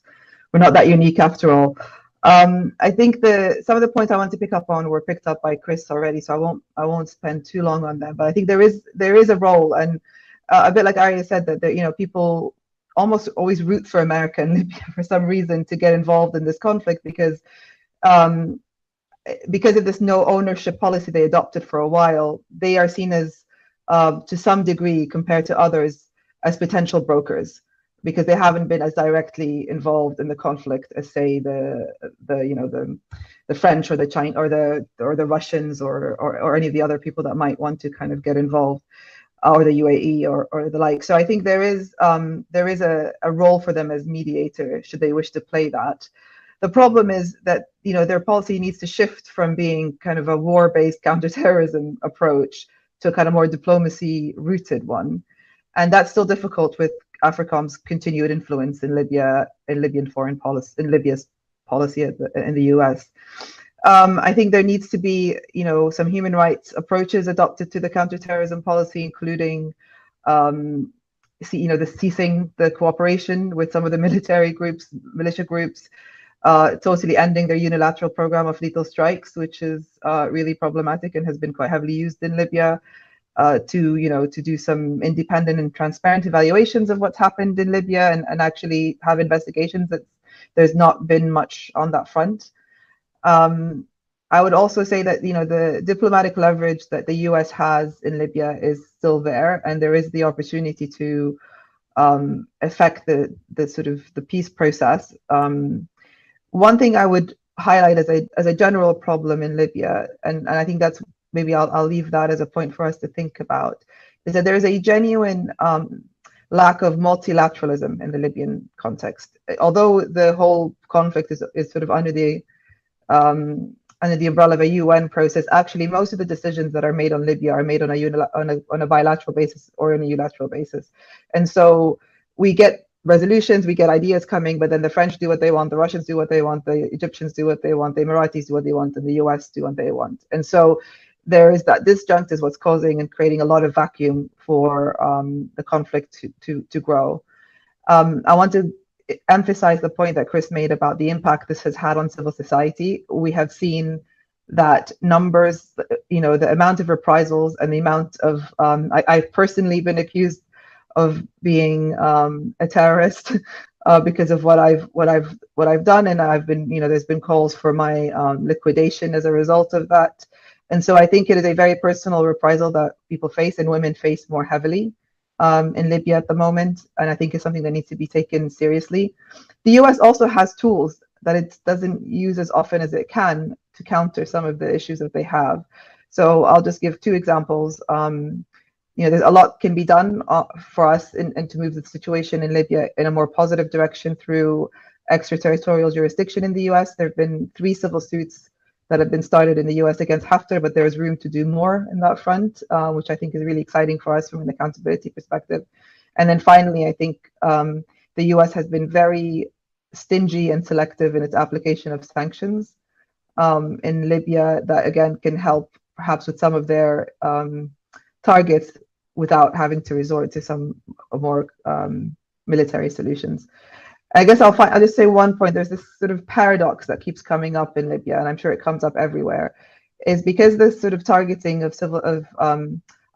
unique after all. I think some of the points I want to pick up on were picked up by Chris already, so I won't spend too long on them. But I think there is a role, and a bit like Arya said, that you know, people almost always root for America and Libya for some reason to get involved in this conflict, because of this no ownership policy they adopted for a while. They are seen as, to some degree, compared to others, as potential brokers, because they haven't been as directly involved in the conflict as, say, the French or the China or the Russians or any of the other people that might want to kind of get involved, or the UAE or the like. So I think there is a role for them as mediator, should they wish to play that. The problem is that, you know, their policy needs to shift from being kind of a war-based counterterrorism approach to a kind of more diplomacy-rooted one, and that's still difficult with AFRICOM's continued influence in Libya, in Libyan foreign policy, in Libya's policy in the US. I think there needs to be, you know, some human rights approaches adopted to the counterterrorism policy, including, the ceasing the cooperation with some of the militia groups, totally ending their unilateral program of lethal strikes, which is really problematic and has been quite heavily used in Libya, to do some independent and transparent evaluations of what's happened in Libya and actually have investigations. That there's not been much on that front. I would also say that, you know, the diplomatic leverage that the US has in Libya is still there, and there is the opportunity to affect the sort of the peace process. One thing I would highlight as a general problem in Libya, and I think that's, maybe I'll leave that as a point for us to think about, is that there is a genuine lack of multilateralism in the Libyan context. Although the whole conflict is sort of under the umbrella of a UN process, actually most of the decisions that are made on Libya are made on a bilateral basis or on a unilateral basis. And so we get resolutions, we get ideas coming, but then the French do what they want, the Russians do what they want, the Egyptians do what they want, the Emiratis do what they want, and the US do what they want. And so there is that disjunct is what's causing and creating a lot of vacuum for the conflict to grow. I want to emphasize the point that Chris made about the impact this has had on civil society. We have seen that numbers, you know, the amount of reprisals and the amount of, I've personally been accused of being a terrorist because of what I've done, and I've been, you know, there's been calls for my liquidation as a result of that. And so I think it is a very personal reprisal that people face, and women face more heavily in Libya at the moment, and I think it's something that needs to be taken seriously. The US also has tools that it doesn't use as often as it can to counter some of the issues that they have. So I'll just give two examples. You know, there's a lot can be done for us and to move the situation in Libya in a more positive direction through extraterritorial jurisdiction in the US. There have been 3 civil suits that have been started in the US against Haftar, but there is room to do more in that front, which I think is really exciting for us from an accountability perspective. And then finally, I think the US has been very stingy and selective in its application of sanctions in Libya that, again, can help perhaps with some of their targets without having to resort to some more military solutions. I guess I'll just say one point. There's this sort of paradox that keeps coming up in Libya, and I'm sure it comes up everywhere, is because this sort of targeting of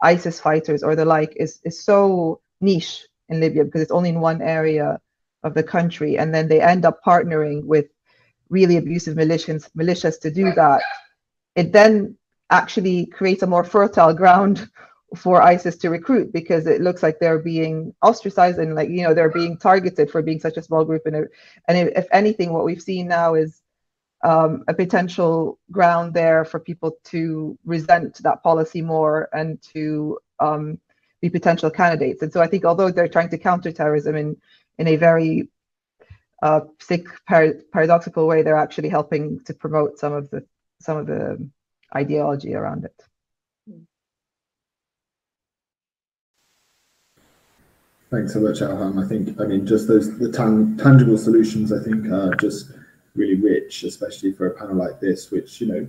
ISIS fighters or the like is so niche in Libya because it's only in one area of the country, and then they end up partnering with really abusive militias to do that. It then actually creates a more fertile ground for ISIS to recruit, because it looks like they're being ostracized and, like, you know, they're being targeted for being such a small group. And if anything, what we've seen now is a potential ground there for people to resent that policy more and to be potential candidates. And so I think although they're trying to counter terrorism in a very sick, paradoxical way, they're actually helping to promote some of the ideology around it. Thanks so much, Alham. I mean, just the tangible solutions, I think, are just really rich, especially for a panel like this, which, you know,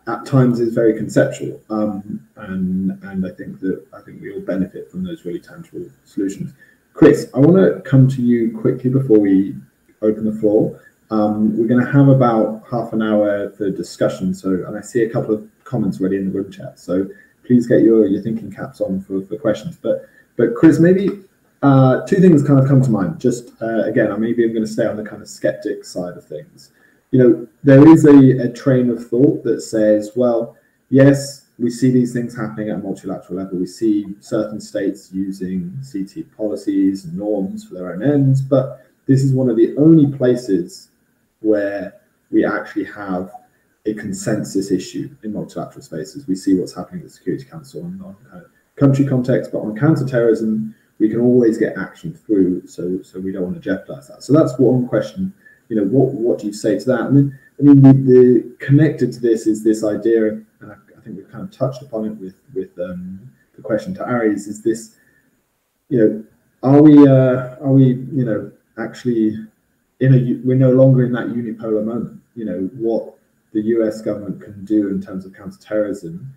at times is very conceptual. And I think we all benefit from those really tangible solutions. Chris, I want to come to you quickly before we open the floor. We're going to have about half an hour for discussion. And I see a couple of comments already in the room chat. So please get your thinking caps on for questions. But But Chris, maybe two things kind of come to mind. Just again, maybe I'm going to stay on the kind of skeptic side of things. You know, there is a train of thought that says, well, yes, we see these things happening at a multilateral level. We see certain states using CT policies and norms for their own ends, but this is one of the only places where we actually have a consensus issue in multilateral spaces. We see what's happening at the Security Council on kind of country context, but on counterterrorism, we can always get action through, so we don't want to jeopardize that. So that's one question. You know, what do you say to that? I mean, the connected to this is this idea, and I think we've kind of touched upon it with the question to Aries. Is this, you know, are we you know, actually we're no longer in that unipolar moment. You know, what the US government can do in terms of counterterrorism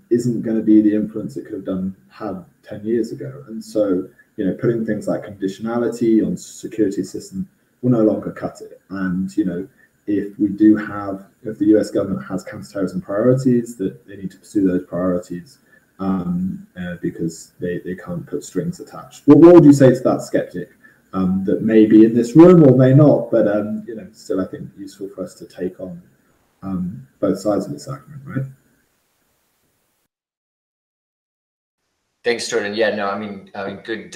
isn't going to be the influence it could have had 10 years ago. And so, you know, putting things like conditionality on security assistance will no longer cut it. And, you know, if the US government has counterterrorism priorities, that they need to pursue those priorities because they can't put strings attached. What would you say to that skeptic that may be in this room or may not, but you know, still I think useful for us to take on both sides of this argument, right? Thanks, Jordan. Yeah, no, I mean, good,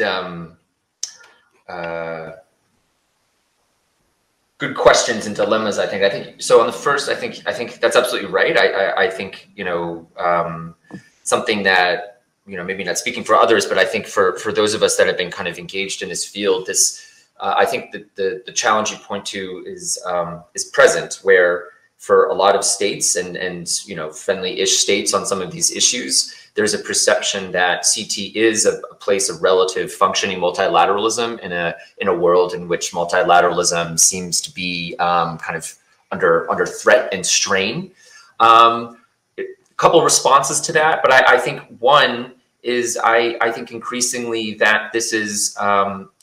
good questions and dilemmas. I think so. On the first, I think that's absolutely right. I think, you know, something that, you know, maybe not speaking for others, but I think for those of us that have been kind of engaged in this field, I think that the challenge you point to is present, where for a lot of states and you know, friendly-ish states on some of these issues, there's a perception that CT is a place of relative functioning multilateralism in a world in which multilateralism seems to be kind of under threat and strain. A couple of responses to that, but I think one is I think increasingly that this is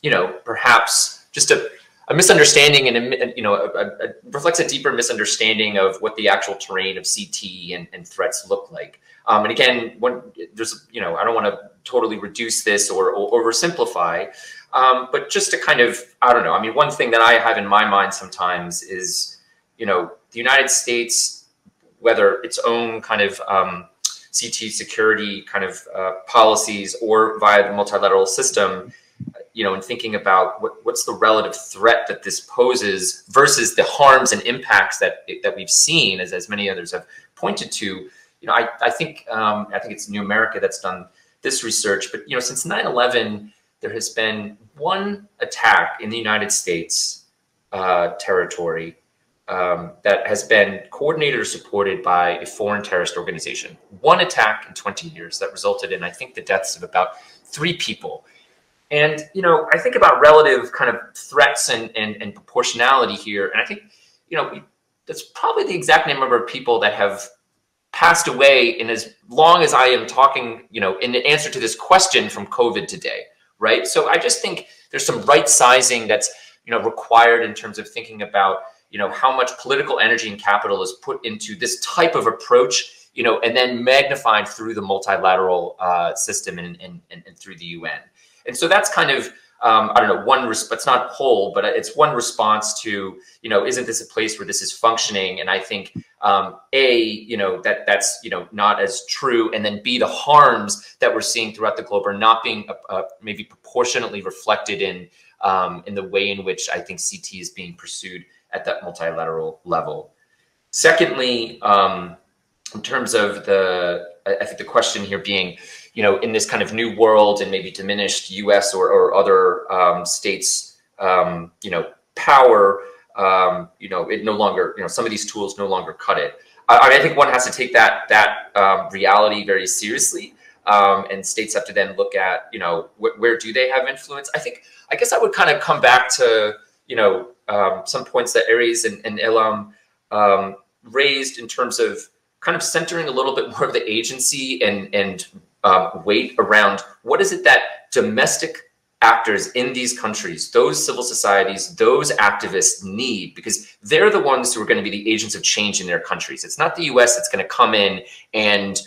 you know, perhaps just a misunderstanding and you know, reflects a deeper misunderstanding of what the actual terrain of CT and threats look like. And again, there's, you know, I don't want to totally reduce this or oversimplify, but just to kind of, I don't know. I mean, one thing that I have in my mind sometimes is, you know, the United States, whether its own kind of CT security kind of policies or via the multilateral system, you know, and thinking about what's the relative threat that this poses versus the harms and impacts that we've seen, as many others have pointed to. You know, I think it's New America that's done this research, but, you know, since 9/11, there has been one attack in the United States territory that has been coordinated or supported by a foreign terrorist organization. One attack in 20 years that resulted in, I think, the deaths of about 3 people. And, you know, I think about relative kind of threats and proportionality here. And I think, you know, that's probably the exact number of people that have passed away in as long as I am talking, you know, in answer to this question from COVID today, right? So I just think there's some right sizing that's, you know, required in terms of thinking about, you know, how much political energy and capital is put into this type of approach, you know, and then magnified through the multilateral system and through the UN. And so that's kind of, I don't know, it's not whole, but it's one response to, you know, isn't this a place where this is functioning? And I think, you know, that's, you know, not as true. And then B, the harms that we're seeing throughout the globe are not being maybe proportionately reflected in the way in which I think CT is being pursued at that multilateral level. Secondly, in terms of I think the question here being, you know, in this kind of new world and maybe diminished US or other states, you know, power, you know, it no longer, you know, some of these tools no longer cut it. I think one has to take that reality very seriously, and states have to then look at, you know, where do they have influence? I guess I would kind of come back to, you know, some points that Aries and Elam raised in terms of kind of centering a little bit more of the agency and weight around what is it that domestic actors in these countries, those civil societies, those activists need, because they're the ones who are going to be the agents of change in their countries. It's not the US that's going to come in and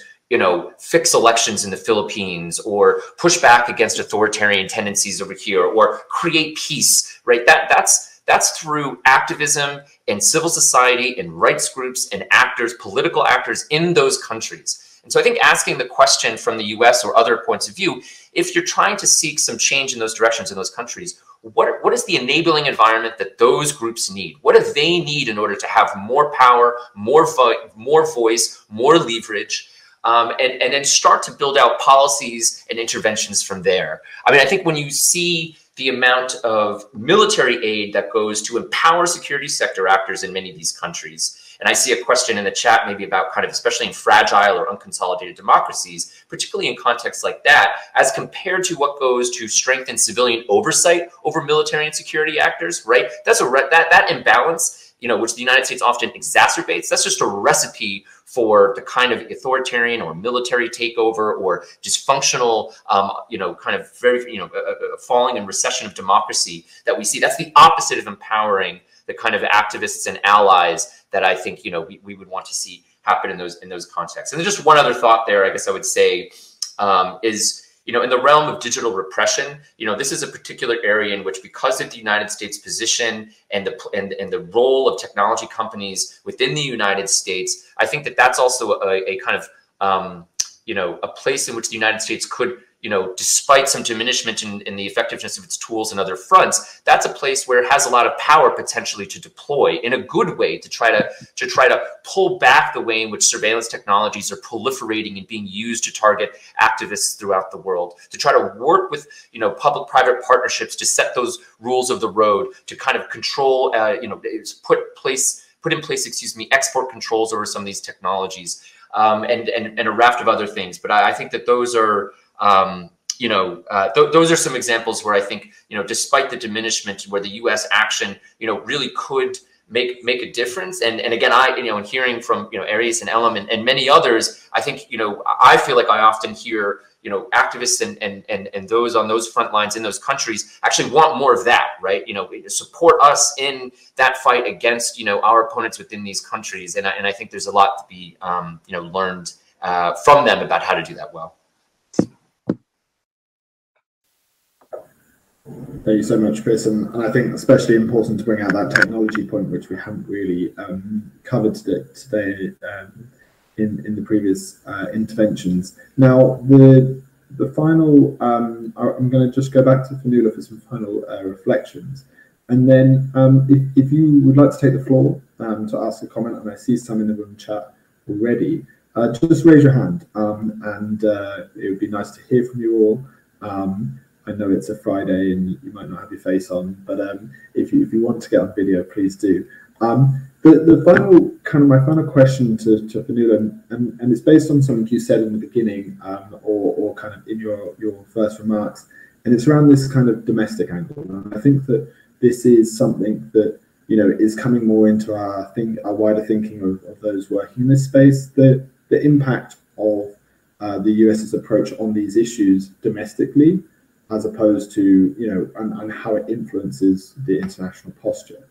fix elections in the Philippines, or push back against authoritarian tendencies over here, or create peace, right? That's through activism and civil society and rights groups and actors, political actors in those countries. And so I think asking the question from the US or other points of view, if you're trying to seek some change in those directions in those countries, what is the enabling environment that those groups need? What do they need in order to have more power, more voice, more leverage, and then start to build out policies and interventions from there? I mean, I think when you see the amount of military aid that goes to empower security sector actors in many of these countries, and I see a question in the chat maybe about kind of, especially in fragile or unconsolidated democracies, particularly in contexts like that, as compared to what goes to strengthen civilian oversight over military and security actors, right? That's that imbalance, which the United States often exacerbates. That's just a recipe for the kind of authoritarian or military takeover or dysfunctional, kind of very, falling and recession of democracy that we see. That's the opposite of empowering the kind of activists and allies that I think, we would want to see happen in those contexts. And there's just one other thought there, I guess I would say, is, in the realm of digital repression, this is a particular area in which, because of the United States position and the role of technology companies within the United States, I think that that's also a kind of, a place in which the United States could, despite some diminishment in the effectiveness of its tools and other fronts, that's a place where it has a lot of power potentially to deploy in a good way to try to pull back the way in which surveillance technologies are proliferating and being used to target activists throughout the world, to try to work with, public-private partnerships to set those rules of the road, to kind of control, put in place, export controls over some of these technologies, and a raft of other things. But I think that those are, those are some examples where I think, despite the diminishment, where the U.S. action, really could make a difference. And again, in hearing from, Arias and Elam and many others, I think, I feel like I often hear, activists and those on those front lines in those countries actually want more of that, right? Support us in that fight against, our opponents within these countries. And I think there's a lot to be, learned from them about how to do that well. Thank you so much, Chris. And I think especially important to bring out that technology point, which we haven't really covered today in the previous interventions. Now, the final, I'm going to just go back to Fionnuala for some final reflections. And then if you would like to take the floor to ask a comment, and I see some in the room chat already, just raise your hand, and it would be nice to hear from you all. I know it's a Friday and you might not have your face on, but if you want to get on video, please do. My final question to Fionnuala, and it's based on something you said in the beginning, or kind of in your first remarks, and it's around this kind of domestic angle. And I think that this is something that is coming more into our wider thinking of those working in this space. The impact of the US's approach on these issues domestically, as opposed to, and how it influences the international posture.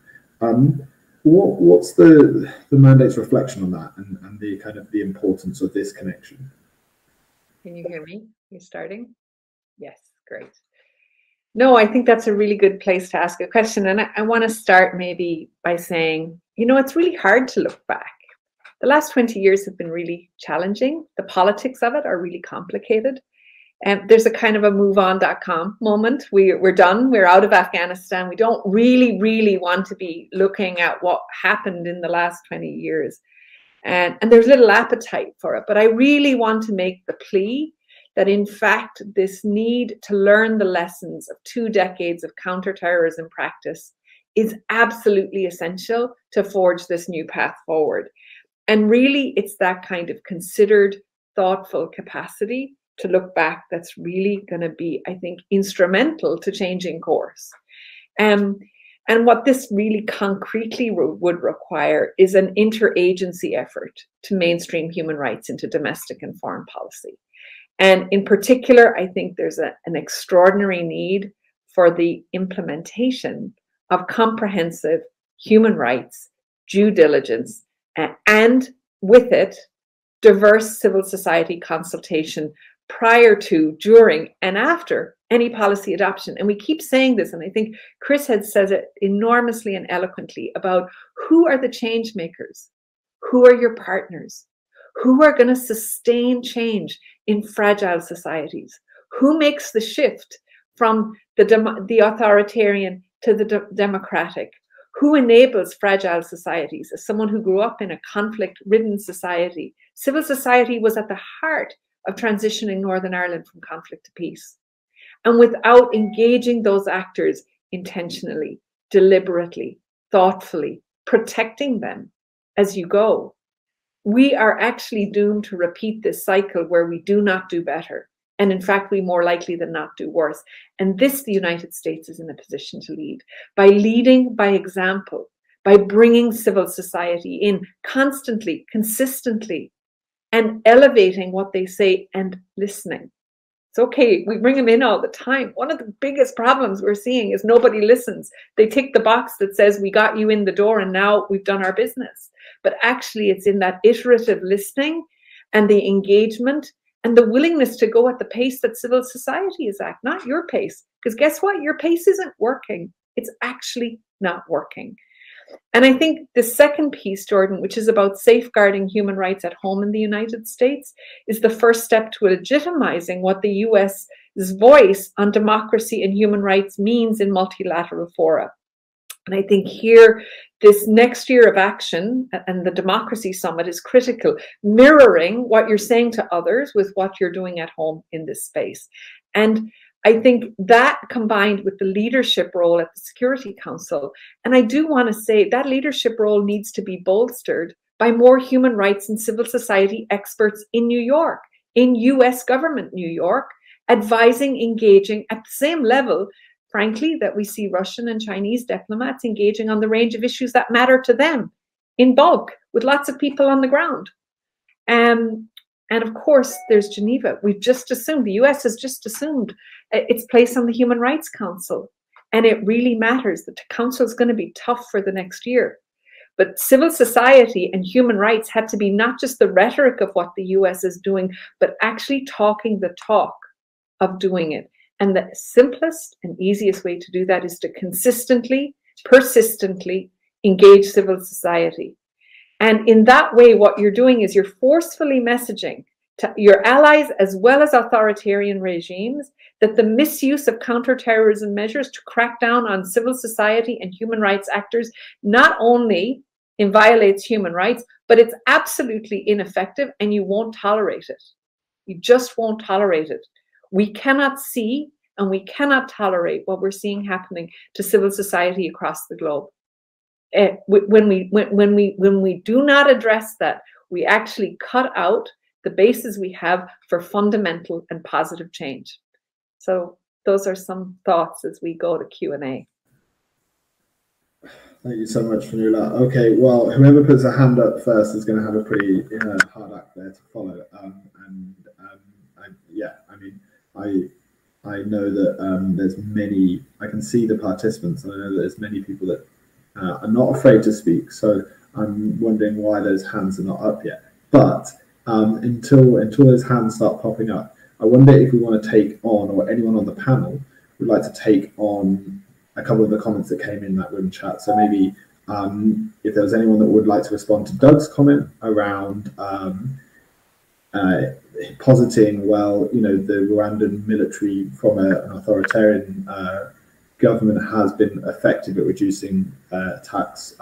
What's the mandate's reflection on that and the kind of the importance of this connection? Can you hear me? You're starting? Yes, great. No, I think that's a really good place to ask a question. And I want to start maybe by saying, it's really hard to look back. The last 20 years have been really challenging. The politics of it are really complicated. And there's a kind of a moveon.com moment. We're done. We're out of Afghanistan. We don't really, really want to be looking at what happened in the last 20 years. And there's little appetite for it. But I really want to make the plea that, in fact, this need to learn the lessons of 2 decades of counterterrorism practice is absolutely essential to forge this new path forward. And really, it's that kind of considered, thoughtful capacity to look back that's really going to be, I think, instrumental to changing course. And what this really concretely would require is an interagency effort to mainstream human rights into domestic and foreign policy. And in particular, I think there's an extraordinary need for the implementation of comprehensive human rights due diligence, and with it, diverse civil society consultation prior to, during, and after any policy adoption. And we keep saying this, and I think Chris had said it enormously and eloquently about who are the change makers, who are your partners, who are going to sustain change in fragile societies, who makes the shift from the authoritarian to the democratic, who enables fragile societies. As someone who grew up in a conflict-ridden society, civil society was at the heart of transitioning Northern Ireland from conflict to peace. And without engaging those actors intentionally, deliberately, thoughtfully, protecting them as you go, we are actually doomed to repeat this cycle where we do not do better. And in fact, we more likely than not do worse. And this, the United States is in a position to lead by leading by example, by bringing civil society in constantly, consistently, and elevating what they say and listening. It's okay, we bring them in all the time. One of the biggest problems we're seeing is nobody listens. They tick the box that says we got you in the door and now we've done our business. But actually it's in that iterative listening and the engagement and the willingness to go at the pace that civil society is at, not your pace. Because guess what? Your pace isn't working. It's actually not working. And I think the second piece, Jordan, which is about safeguarding human rights at home in the United States, is the first step to legitimizing what the US's voice on democracy and human rights means in multilateral fora. And I think here, this next year of action and the Democracy Summit is critical, mirroring what you're saying to others with what you're doing at home in this space. And I think that combined with the leadership role at the Security Council, and I do want to say that leadership role needs to be bolstered by more human rights and civil society experts in New York, in US government New York, advising, engaging at the same level, frankly, that we see Russian and Chinese diplomats engaging on the range of issues that matter to them in bulk, with lots of people on the ground. And of course, there's Geneva. We've just assumed, the US has just assumed its place on the Human Rights Council. And it really matters. The council is going to be tough for the next year. But civil society and human rights had to be not just the rhetoric of what the US is doing, but actually talking the talk of doing it. And the simplest and easiest way to do that is to consistently, persistently engage civil society. And in that way, what you're doing is you're forcefully messaging to your allies as well as authoritarian regimes that the misuse of counterterrorism measures to crack down on civil society and human rights actors not only violates human rights, but it's absolutely ineffective and you won't tolerate it. You just won't tolerate it. We cannot see and we cannot tolerate what we're seeing happening to civil society across the globe. When we do not address that, we actually cut out the basis we have for fundamental and positive change. So those are some thoughts as we go to Q&A. Thank you so much, Fionnuala. Okay, well, whoever puts a hand up first is going to have a pretty hard act there to follow. I know that there's many, I can see the participants, and I know that there's many people that are not afraid to speak. So I'm wondering why those hands are not up yet. But until those hands start popping up, I wonder if we want to take on, or anyone on the panel would like to take on a couple of the comments that came in that room chat. So maybe if there was anyone that would like to respond to Doug's comment around positing, well, you know, the Rwandan military from an authoritarian government has been effective at reducing attacks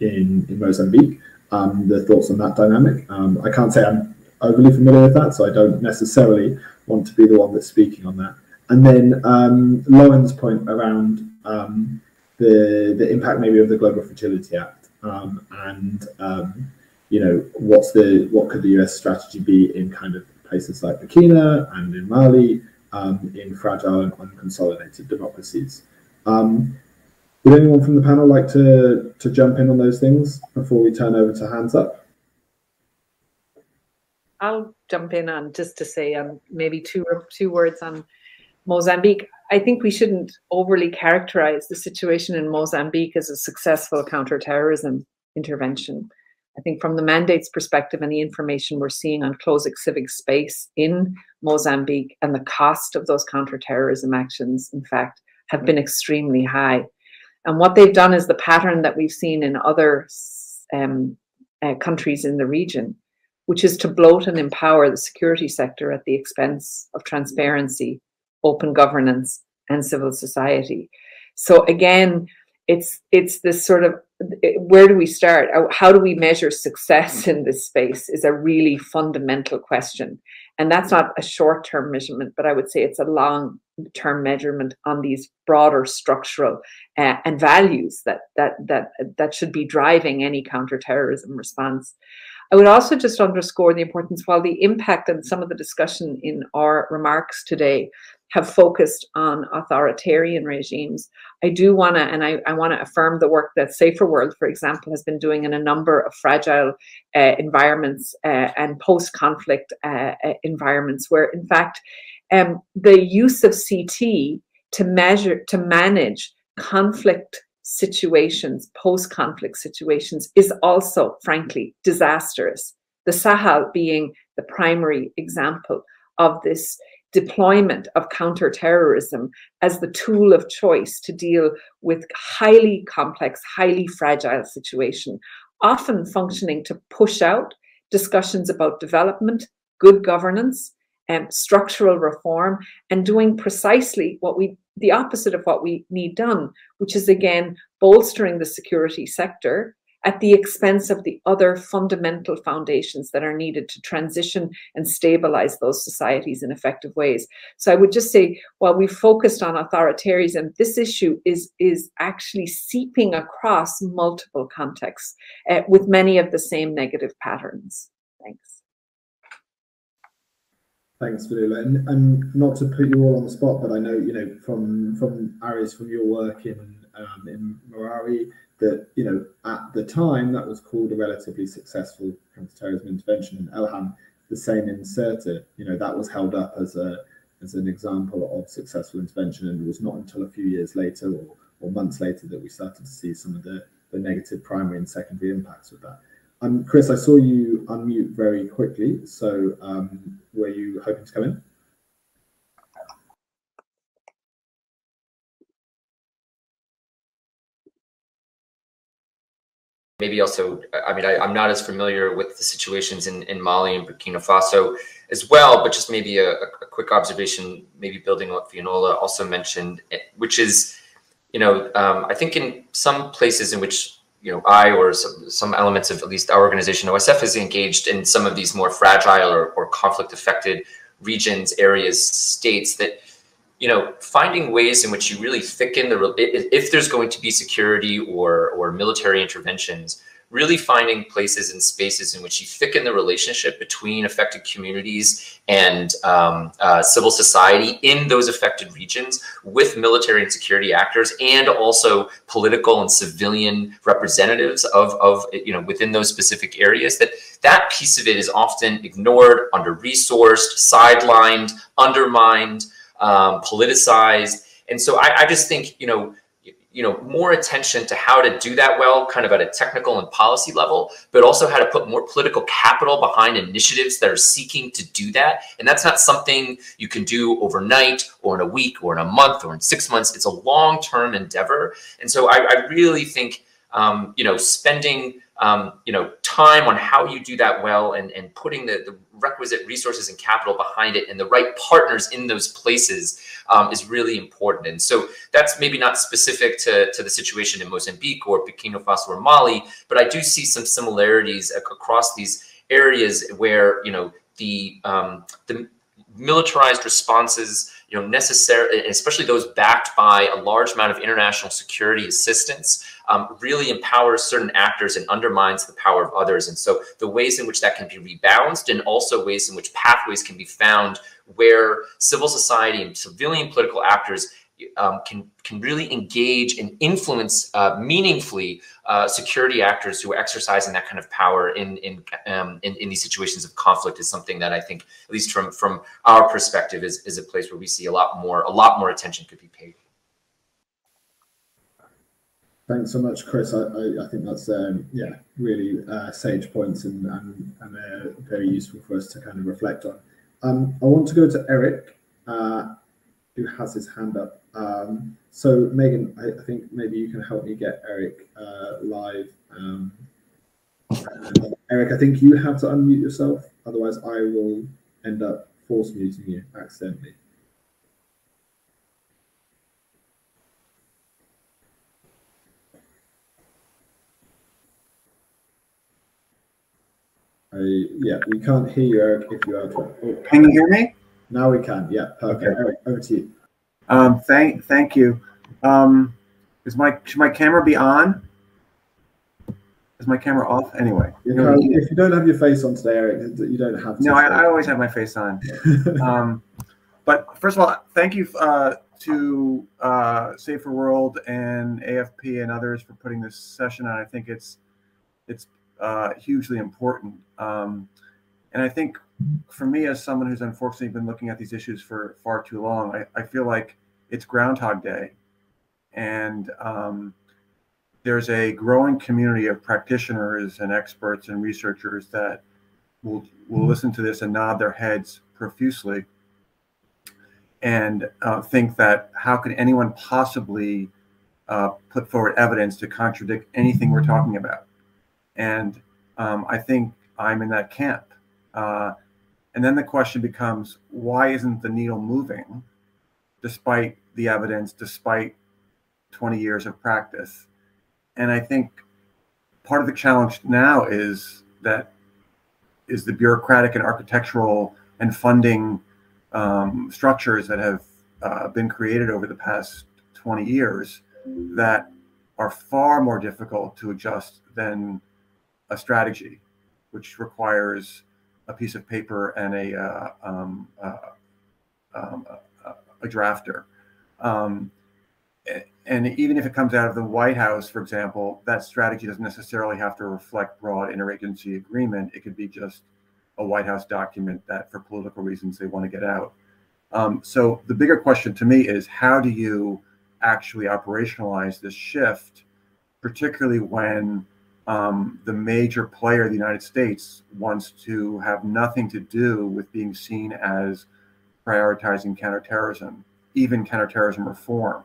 in Mozambique. The thoughts on that dynamic. I can't say I'm overly familiar with that, so I don't necessarily want to be the one that's speaking on that. And then Lauren's point around the impact maybe of the Global Fragility Act, you know, what could the US strategy be in kind of places like Burkina and in Mali, in fragile and unconsolidated democracies. Would anyone from the panel like to jump in on those things before we turn over to hands up? I'll jump in on just to say maybe two words on Mozambique. I think we shouldn't overly characterize the situation in Mozambique as a successful counterterrorism intervention. I think from the mandate's perspective and the information we're seeing on closing civic space in Mozambique and the cost of those counterterrorism actions, in fact, have been extremely high. And what they've done is the pattern that we've seen in other countries in the region, which is to bloat and empower the security sector at the expense of transparency, open governance, and civil society. So again, it's this sort of, where do we start? How do we measure success in this space is a really fundamental question. And that's not a short-term measurement, but I would say it's a long-term measurement on these broader structural and values that should be driving any counterterrorism response. I would also just underscore the importance, while the impact and some of the discussion in our remarks today have focused on authoritarian regimes, I do want to, and I want to affirm the work that Safer World, for example, has been doing in a number of fragile environments and post-conflict environments, where in fact the use of CT to manage conflict situations, post-conflict situations, is also, frankly, disastrous. The Sahel being the primary example of this deployment of counterterrorism as the tool of choice to deal with highly complex, highly fragile situation, often functioning to push out discussions about development, good governance, and structural reform, and doing precisely the opposite of what we need done, which is again bolstering the security sector at the expense of the other fundamental foundations that are needed to transition and stabilize those societies in effective ways. So I would just say, while we focused on authoritarianism, this issue is actually seeping across multiple contexts with many of the same negative patterns. Thanks. Thanks, Fadila. And not to put you all on the spot, but I know, you know, from Aries, from your work in Marawi, that, you know, at the time that was called a relatively successful counterterrorism intervention, in Elham, the same in Sirte, you know, that was held up as an example of successful intervention, and it was not until a few years later or months later that we started to see some of the negative primary and secondary impacts of that. Chris, I saw you unmute very quickly, so were you hoping to come in? Maybe also, I mean, I'm not as familiar with the situations in Mali and Burkina Faso as well, but just maybe a quick observation, maybe building on what Fionnuala also mentioned, which is, you know, I think in some places in which, you know, I or some elements of at least our organization, OSF, is engaged in some of these more fragile or conflict-affected regions, areas, states, that, you know, finding ways in which you really thicken if there's going to be security or military interventions, really finding places and spaces in which you thicken the relationship between affected communities and civil society in those affected regions with military and security actors, and also political and civilian representatives of you know, within those specific areas. That piece of it is often ignored, under-resourced, sidelined, undermined, politicized. And so I just think, you know, more attention to how to do that well, kind of at a technical and policy level, but also how to put more political capital behind initiatives that are seeking to do that. And that's not something you can do overnight or in a week or in a month or in 6 months. It's a long-term endeavor. And so I really think, you know, spending, you know, time on how you do that well, and putting the requisite resources and capital behind it and the right partners in those places is really important. And so that's maybe not specific to the situation in Mozambique or Burkina Faso or Mali, but I do see some similarities across these areas where, you know, the militarized responses, you know, necessary, especially those backed by a large amount of international security assistance, really empowers certain actors and undermines the power of others. And so the ways in which that can be rebalanced, and also ways in which pathways can be found where civil society and civilian political actors can really engage and influence meaningfully security actors who are exercising that kind of power in these situations of conflict, is something that I think, at least from our perspective, is a place where we see a lot more attention could be paid. Thanks so much, Chris. I think that's yeah, really sage points and very useful for us to kind of reflect on. I want to go to Eric, who has his hand up. So Megan, I think maybe you can help me get Eric live. Eric, I think you have to unmute yourself, otherwise I will end up force muting you accidentally. Yeah, we can't hear you, Eric, if you are. Oh, can you hear me? Now we can. Yeah, perfect. Okay. Eric, over to you. Thank you. Should my camera be on? Is my camera off? Anyway. If you don't have your face on today, Eric, you don't have to. No, I always have my face on. But first of all, thank you to Safer World and AFP and others for putting this session on. I think it's hugely important. And I think for me, as someone who's unfortunately been looking at these issues for far too long, I feel like it's Groundhog Day. And there's a growing community of practitioners and experts and researchers that will listen to this and nod their heads profusely and think that how could anyone possibly put forward evidence to contradict anything we're talking about? And I think I'm in that camp. And then the question becomes, why isn't the needle moving despite the evidence, despite 20 years of practice? And I think part of the challenge now is the bureaucratic and architectural and funding structures that have been created over the past 20 years that are far more difficult to adjust than a strategy, which requires a piece of paper and a drafter. And even if it comes out of the White House, for example, that strategy doesn't necessarily have to reflect broad interagency agreement. It could be just a White House document that for political reasons they want to get out. So the bigger question to me is, how do you actually operationalize this shift, particularly when the major player, the United States, wants to have nothing to do with being seen as prioritizing counterterrorism, even counterterrorism reform.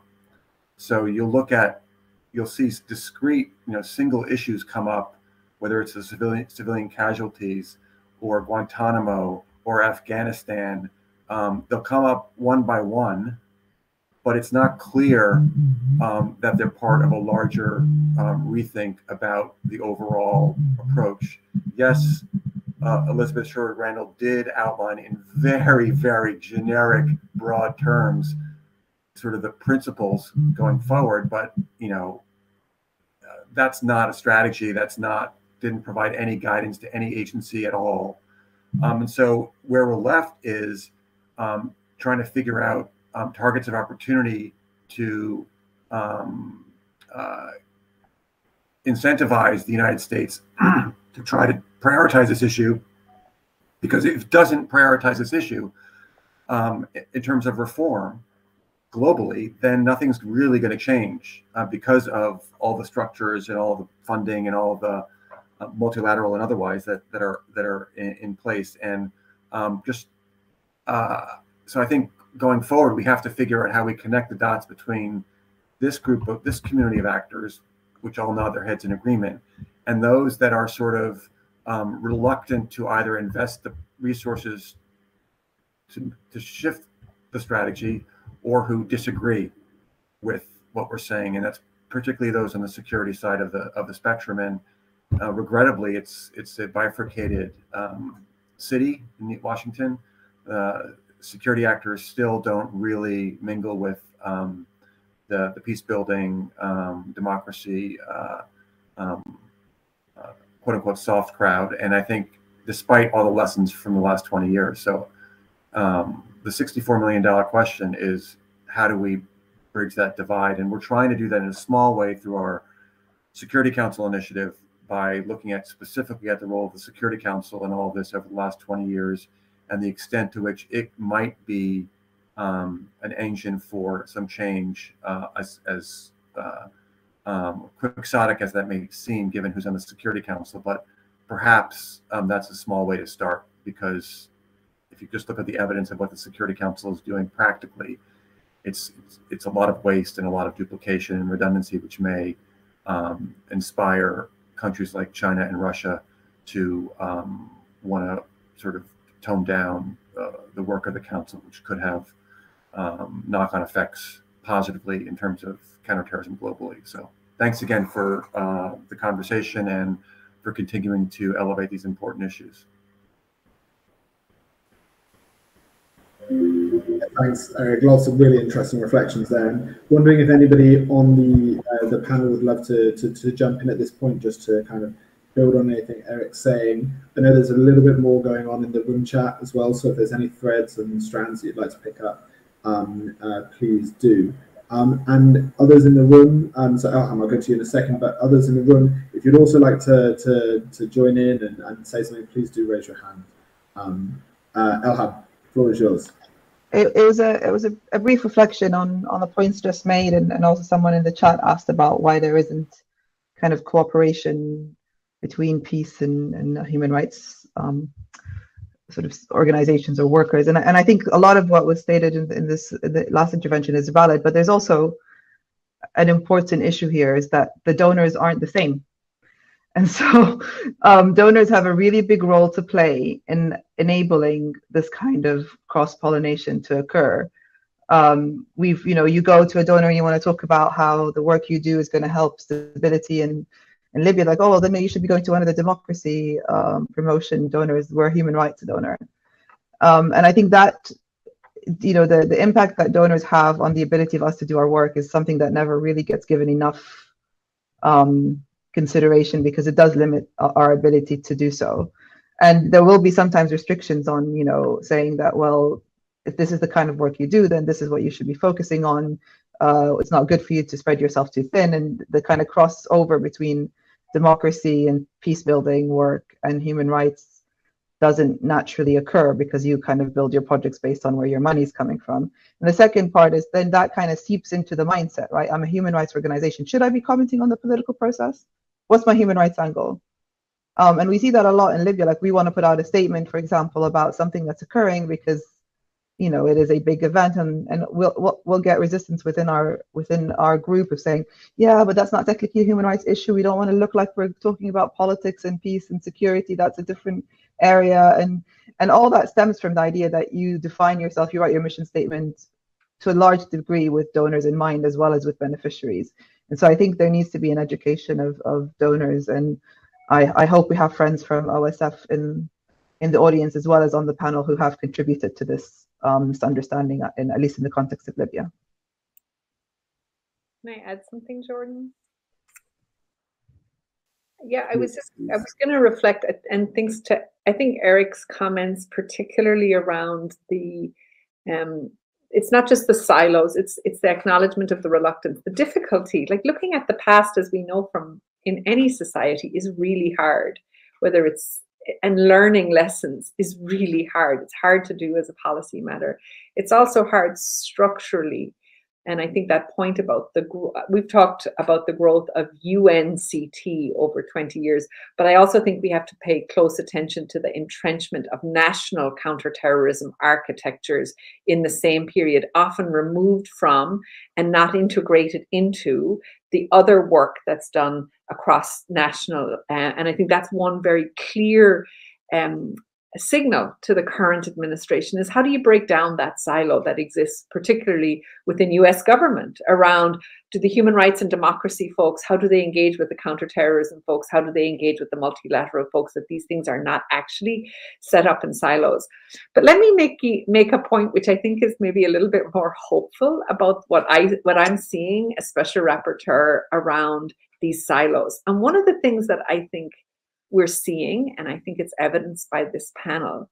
So you'll see discrete, single issues come up, whether it's the civilian casualties or Guantanamo or Afghanistan. They'll come up one by one, but it's not clear that they're part of a larger rethink about the overall approach. Yes, Elizabeth Sherwood Randall did outline in very, very generic, broad terms sort of the principles going forward, but that's not a strategy. Didn't provide any guidance to any agency at all. And so where we're left is trying to figure out targets of opportunity to incentivize the United States to try to prioritize this issue, because if it doesn't prioritize this issue in terms of reform globally, then nothing's really going to change because of all the structures and all the funding and all the multilateral and otherwise that are in place. And so I think going forward, we have to figure out how we connect the dots between this community of actors, which all nod their heads in agreement, and those that are sort of reluctant to either invest the resources to shift the strategy, or who disagree with what we're saying. And that's particularly those on the security side of the spectrum. And regrettably, it's a bifurcated city in Washington. Security actors still don't really mingle with the peace building, democracy, quote unquote soft crowd. And I think despite all the lessons from the last 20 years. So the $64 million question is, how do we bridge that divide? And we're trying to do that in a small way through our Security Council initiative by looking at specifically at the role of the Security Council in all of this over the last 20 years and the extent to which it might be an engine for some change as quixotic as that may seem, given who's on the Security Council, but perhaps that's a small way to start, because if you just look at the evidence of what the Security Council is doing practically, it's a lot of waste and a lot of duplication and redundancy, which may inspire countries like China and Russia to want to sort of tone down the work of the council, which could have knock-on effects positively in terms of counterterrorism globally. So thanks again for the conversation and for continuing to elevate these important issues. Thanks, Eric. Lots of really interesting reflections there. And wondering if anybody on the panel would love to jump in at this point, just to kind of build on anything Eric's saying. I know there's a little bit more going on in the room chat as well, so if there's any threads and strands that you'd like to pick up, please do. And others in the room, so Elham, I'll go to you in a second, but others in the room, if you'd also like to join in and say something, please do raise your hand. Elham, the floor is yours. It was a brief reflection on the points just made, and also someone in the chat asked about why there isn't kind of cooperation between peace and human rights sort of organizations or workers, and I think a lot of what was stated in the last intervention is valid, but there's also an important issue here, is that the donors aren't the same. And so donors have a really big role to play in enabling this kind of cross-pollination to occur. You go to a donor and you want to talk about how the work you do is going to help stability in Libya, like, oh, well, then maybe you should be going to one of the democracy promotion donors. We're a human rights donor. And I think that, the impact that donors have on the ability of us to do our work is something that never really gets given enough consideration, because it does limit our ability to do so. And there will be sometimes restrictions on, saying that, well, if this is the kind of work you do, then this is what you should be focusing on. It's not good for you to spread yourself too thin. And the kind of crossover between democracy and peace building work and human rights doesn't naturally occur, because you kind of build your projects based on where your money is coming from. And the second part is then that kind of seeps into the mindset, right? I'm a human rights organization. Should I be commenting on the political process? What's my human rights angle? And we see that a lot in Libya. Like, we want to put out a statement, for example, about something that's occurring because, it is a big event, and we'll get resistance within our group of saying, yeah, but that's not technically a human rights issue. We don't want to look like we're talking about politics and peace and security. That's a different area, and all that stems from the idea that you define yourself, you write your mission statement to a large degree with donors in mind as well as with beneficiaries. And so I think there needs to be an education of donors, and I hope we have friends from OSF in the audience as well as on the panel who have contributed to this misunderstanding, at least in the context of Libya. Can I add something, Jordan? Yeah, I was going to reflect and I think Eric's comments, particularly around the it's not just the silos, it's the acknowledgement of the reluctance, the difficulty, like looking at the past, as we know from in any society, is really hard, and learning lessons is really hard. It's hard to do as a policy matter. It's also hard structurally. And I think that point about we've talked about the growth of UNCT over 20 years, but I also think we have to pay close attention to the entrenchment of national counterterrorism architectures in the same period, often removed from and not integrated into the other work that's done across national. And I think that's one very clear signal to the current administration, is how do you break down that silo that exists, particularly within US government, around, do the human rights and democracy folks, how do they engage with the counterterrorism folks? How do they engage with the multilateral folks? That these things are not actually set up in silos. But let me make a point which I think is maybe a little bit more hopeful about what I'm seeing as special rapporteur around these silos. And one of the things that I think we're seeing, and I think it's evidenced by this panel,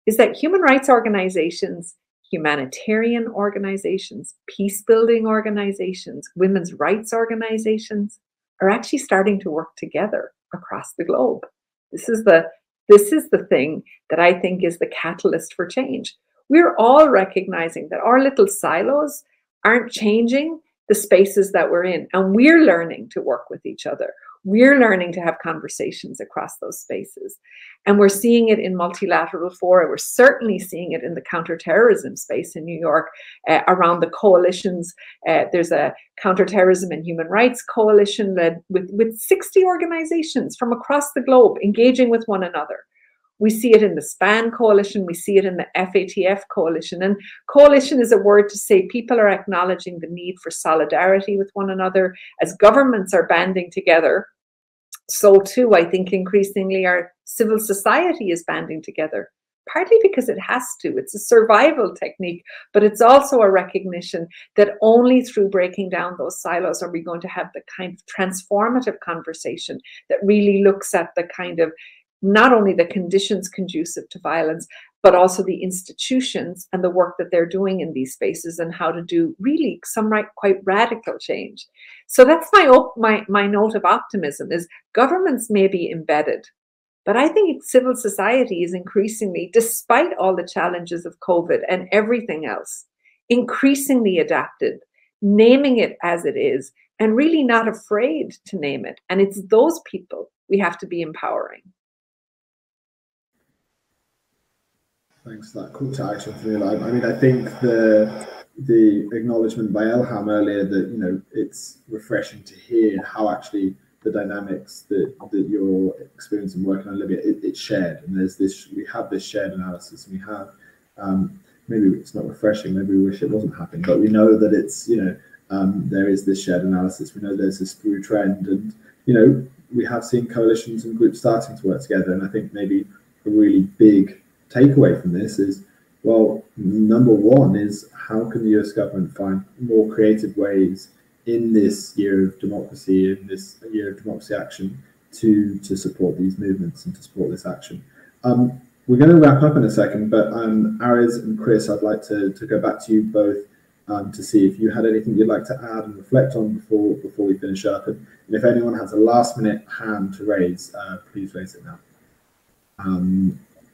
is that human rights organizations, humanitarian organizations, peace-building organizations, women's rights organizations are actually starting to work together across the globe. This is the thing that I think is the catalyst for change. We're all recognizing that our little silos aren't changing the spaces that we're in. And we're learning to work with each other. We're learning to have conversations across those spaces. And we're seeing it in multilateral fora. We're certainly seeing it in the counterterrorism space in New York, around the coalitions. There's a counterterrorism and human rights coalition led with 60 organizations from across the globe engaging with one another. We see it in the SPAN coalition. We see it in the FATF coalition. And coalition is a word to say people are acknowledging the need for solidarity with one another. As governments are banding together, so too, I think increasingly our civil society is banding together, partly because it has to. It's a survival technique, but it's also a recognition that only through breaking down those silos are we going to have the kind of transformative conversation that really looks at the kind of not only the conditions conducive to violence, but also the institutions and the work that they're doing in these spaces and how to do really some quite radical change. So that's my note of optimism is governments may be embedded, but I think civil society is increasingly, despite all the challenges of COVID and everything else, increasingly adapted, naming it as it is, and really not afraid to name it. And it's those people we have to be empowering. Thanks for that call to action for me. I mean, I think the acknowledgement by Elham earlier that, you know, it's refreshing to hear how actually the dynamics that you're experiencing working on Libya, it's shared, and there's this, we have this shared analysis, and we have maybe it's not refreshing, maybe we wish it wasn't happening, but we know that it's, you know, there is this shared analysis. We know there's this through trend, and, you know, we have seen coalitions and groups starting to work together. And I think maybe a really big takeaway from this is, well, number one is how can the US government find more creative ways in this year of democracy, in this year of democracy action, to support these movements and to support this action. We're going to wrap up in a second, but Aris and Chris, I'd like to go back to you both to see if you had anything you'd like to add and reflect on before we finish up. And if anyone has a last minute hand to raise, please raise it now.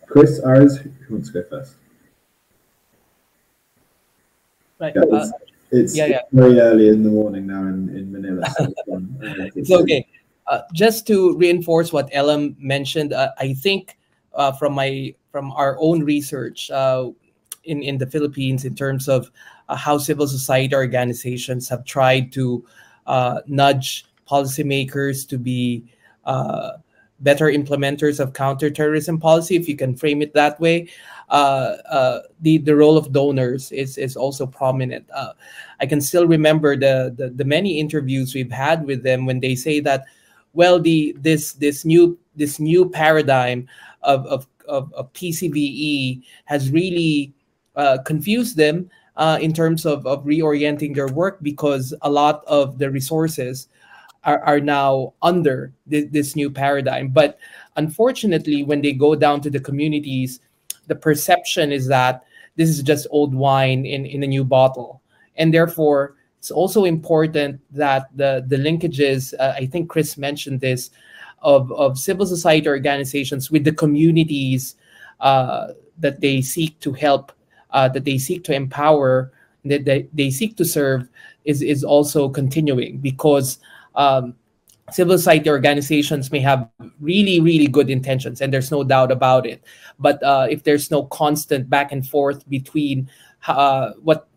Chris, Aris, who wants to go first? Right. Yeah, it's very early in the morning now in Manila. So it's okay. Just to reinforce what Ellen mentioned, I think from our own research in the Philippines in terms of how civil society organizations have tried to nudge policymakers to be better implementers of counterterrorism policy, if you can frame it that way. The role of donors is also prominent. I can still remember the many interviews we've had with them when they say that, well, this new paradigm of PCVE has really confused them in terms of reorienting their work, because a lot of the resources are now under this new paradigm. But unfortunately, when they go down to the communities, the perception is that this is just old wine in a new bottle. And therefore, it's also important that the linkages, I think Chris mentioned this, of civil society organizations with the communities that they seek to help, that they seek to empower, that they seek to serve is also continuing, because civil society organizations may have really, really good intentions, and there's no doubt about it. But if there's no constant back and forth between what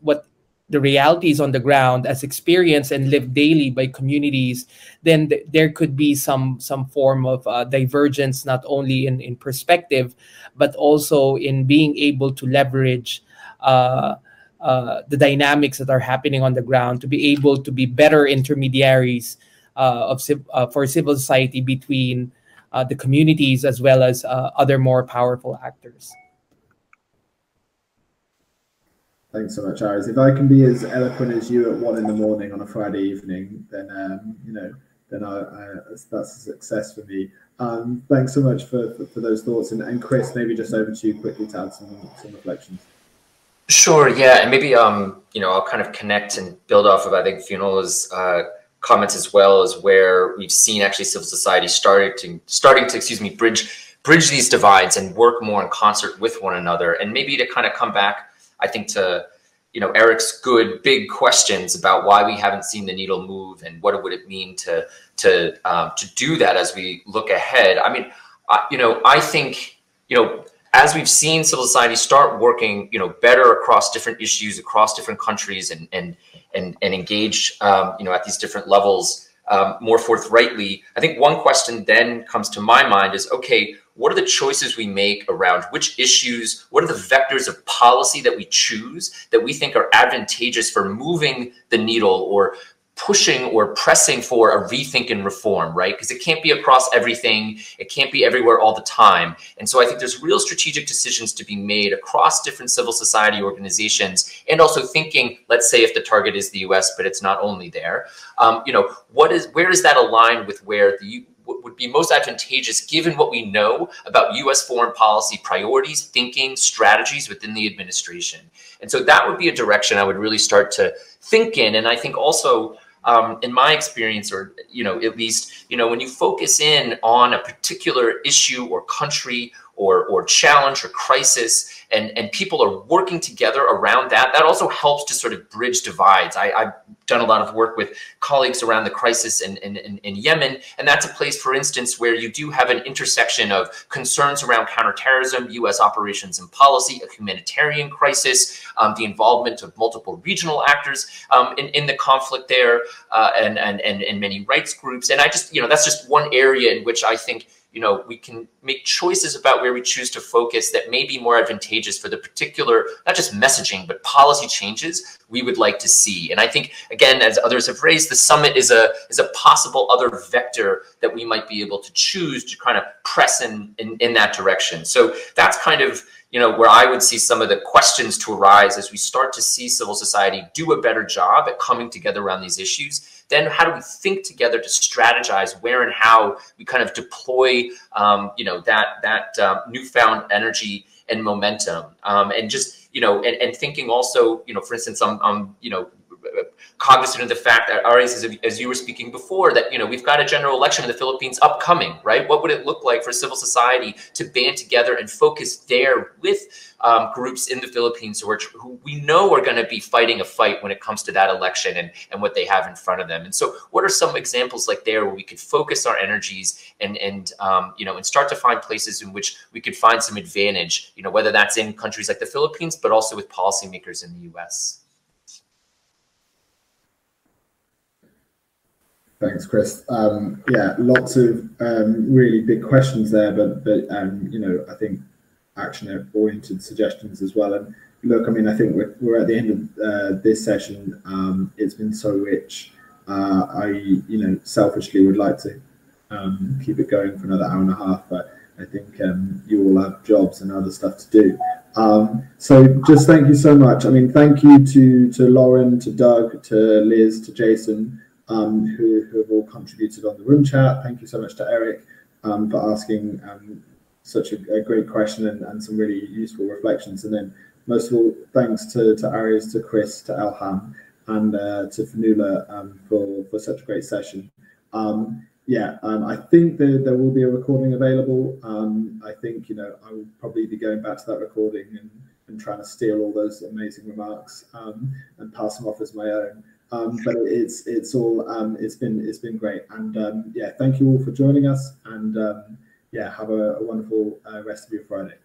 the realities on the ground as experienced and lived daily by communities, then there could be some form of divergence, not only in perspective, but also in being able to leverage the dynamics that are happening on the ground to be able to be better intermediaries for civil society between the communities as well as other more powerful actors. Thanks so much, Aris. If I can be as eloquent as you at 1 in the morning on a Friday evening, then that's a success for me. Thanks so much for those thoughts, and Chris, maybe just over to you quickly to add some reflections. Sure. Yeah, and maybe I'll kind of connect and build off of, I think, Fionnuala's comments, as well as where we've seen actually civil society starting to bridge these divides and work more in concert with one another, and maybe to kind of come back, I think, to Eric's good big questions about why we haven't seen the needle move and what would it mean to do that as we look ahead. I mean, I think, as we've seen civil society start working, better across different issues, across different countries, and engage, at these different levels more forthrightly. I think one question then comes to my mind is, okay, what are the choices we make around which issues? What are the vectors of policy that we choose that we think are advantageous for moving the needle or pushing or pressing for a rethink and reform, right? Because it can't be across everything. It can't be everywhere all the time. And so I think there's real strategic decisions to be made across different civil society organizations, and also thinking, let's say if the target is the US, but it's not only there, where does that align with where would be most advantageous given what we know about US foreign policy priorities, thinking, strategies within the administration? And so that would be a direction I would really start to think in. And I think also, in my experience, or at least when you focus in on a particular issue or country or challenge or crisis, and people are working together around that, that also helps to sort of bridge divides. I've done a lot of work with colleagues around the crisis in Yemen, and that's a place, for instance, where you do have an intersection of concerns around counterterrorism, US operations and policy, a humanitarian crisis, the involvement of multiple regional actors in the conflict there, and many rights groups. And I just, that's just one area in which I think we can make choices about where we choose to focus that may be more advantageous for the particular, not just messaging, but policy changes we would like to see. And I think, again, as others have raised, the summit is a possible other vector that we might be able to choose to kind of press in that direction. So that's kind of, where I would see some of the questions to arise as we start to see civil society do a better job at coming together around these issues. Then how do we think together to strategize where and how we kind of deploy, that newfound energy and momentum, and just, and thinking also, for instance, I'm cognizant of the fact that, Aries, as you were speaking before, that we've got a general election in the Philippines upcoming, right? What would it look like for civil society to band together and focus there with groups in the Philippines who we know are going to be fighting a fight when it comes to that election and what they have in front of them? And so, what are some examples like there where we could focus our energies and start to find places in which we could find some advantage, whether that's in countries like the Philippines, but also with policymakers in the US? Thanks, Chris. Yeah, lots of really big questions there, but I think action-oriented suggestions as well. And look, I mean, I think we're at the end of this session. It's been so rich. I selfishly would like to keep it going for another hour and a half, but I think you all have jobs and other stuff to do. So just thank you so much. I mean, thank you to Lauren, to Doug, to Liz, to Jason, who have all contributed on the room chat. Thank you so much to Eric for asking such a great question and some really useful reflections. And then most of all, thanks to Aries, to Chris, to Elham, and to Fanula for such a great session. I think there will be a recording available. I think I will probably be going back to that recording and trying to steal all those amazing remarks and pass them off as my own. But it's been great, and thank you all for joining us, and have a wonderful rest of your Friday.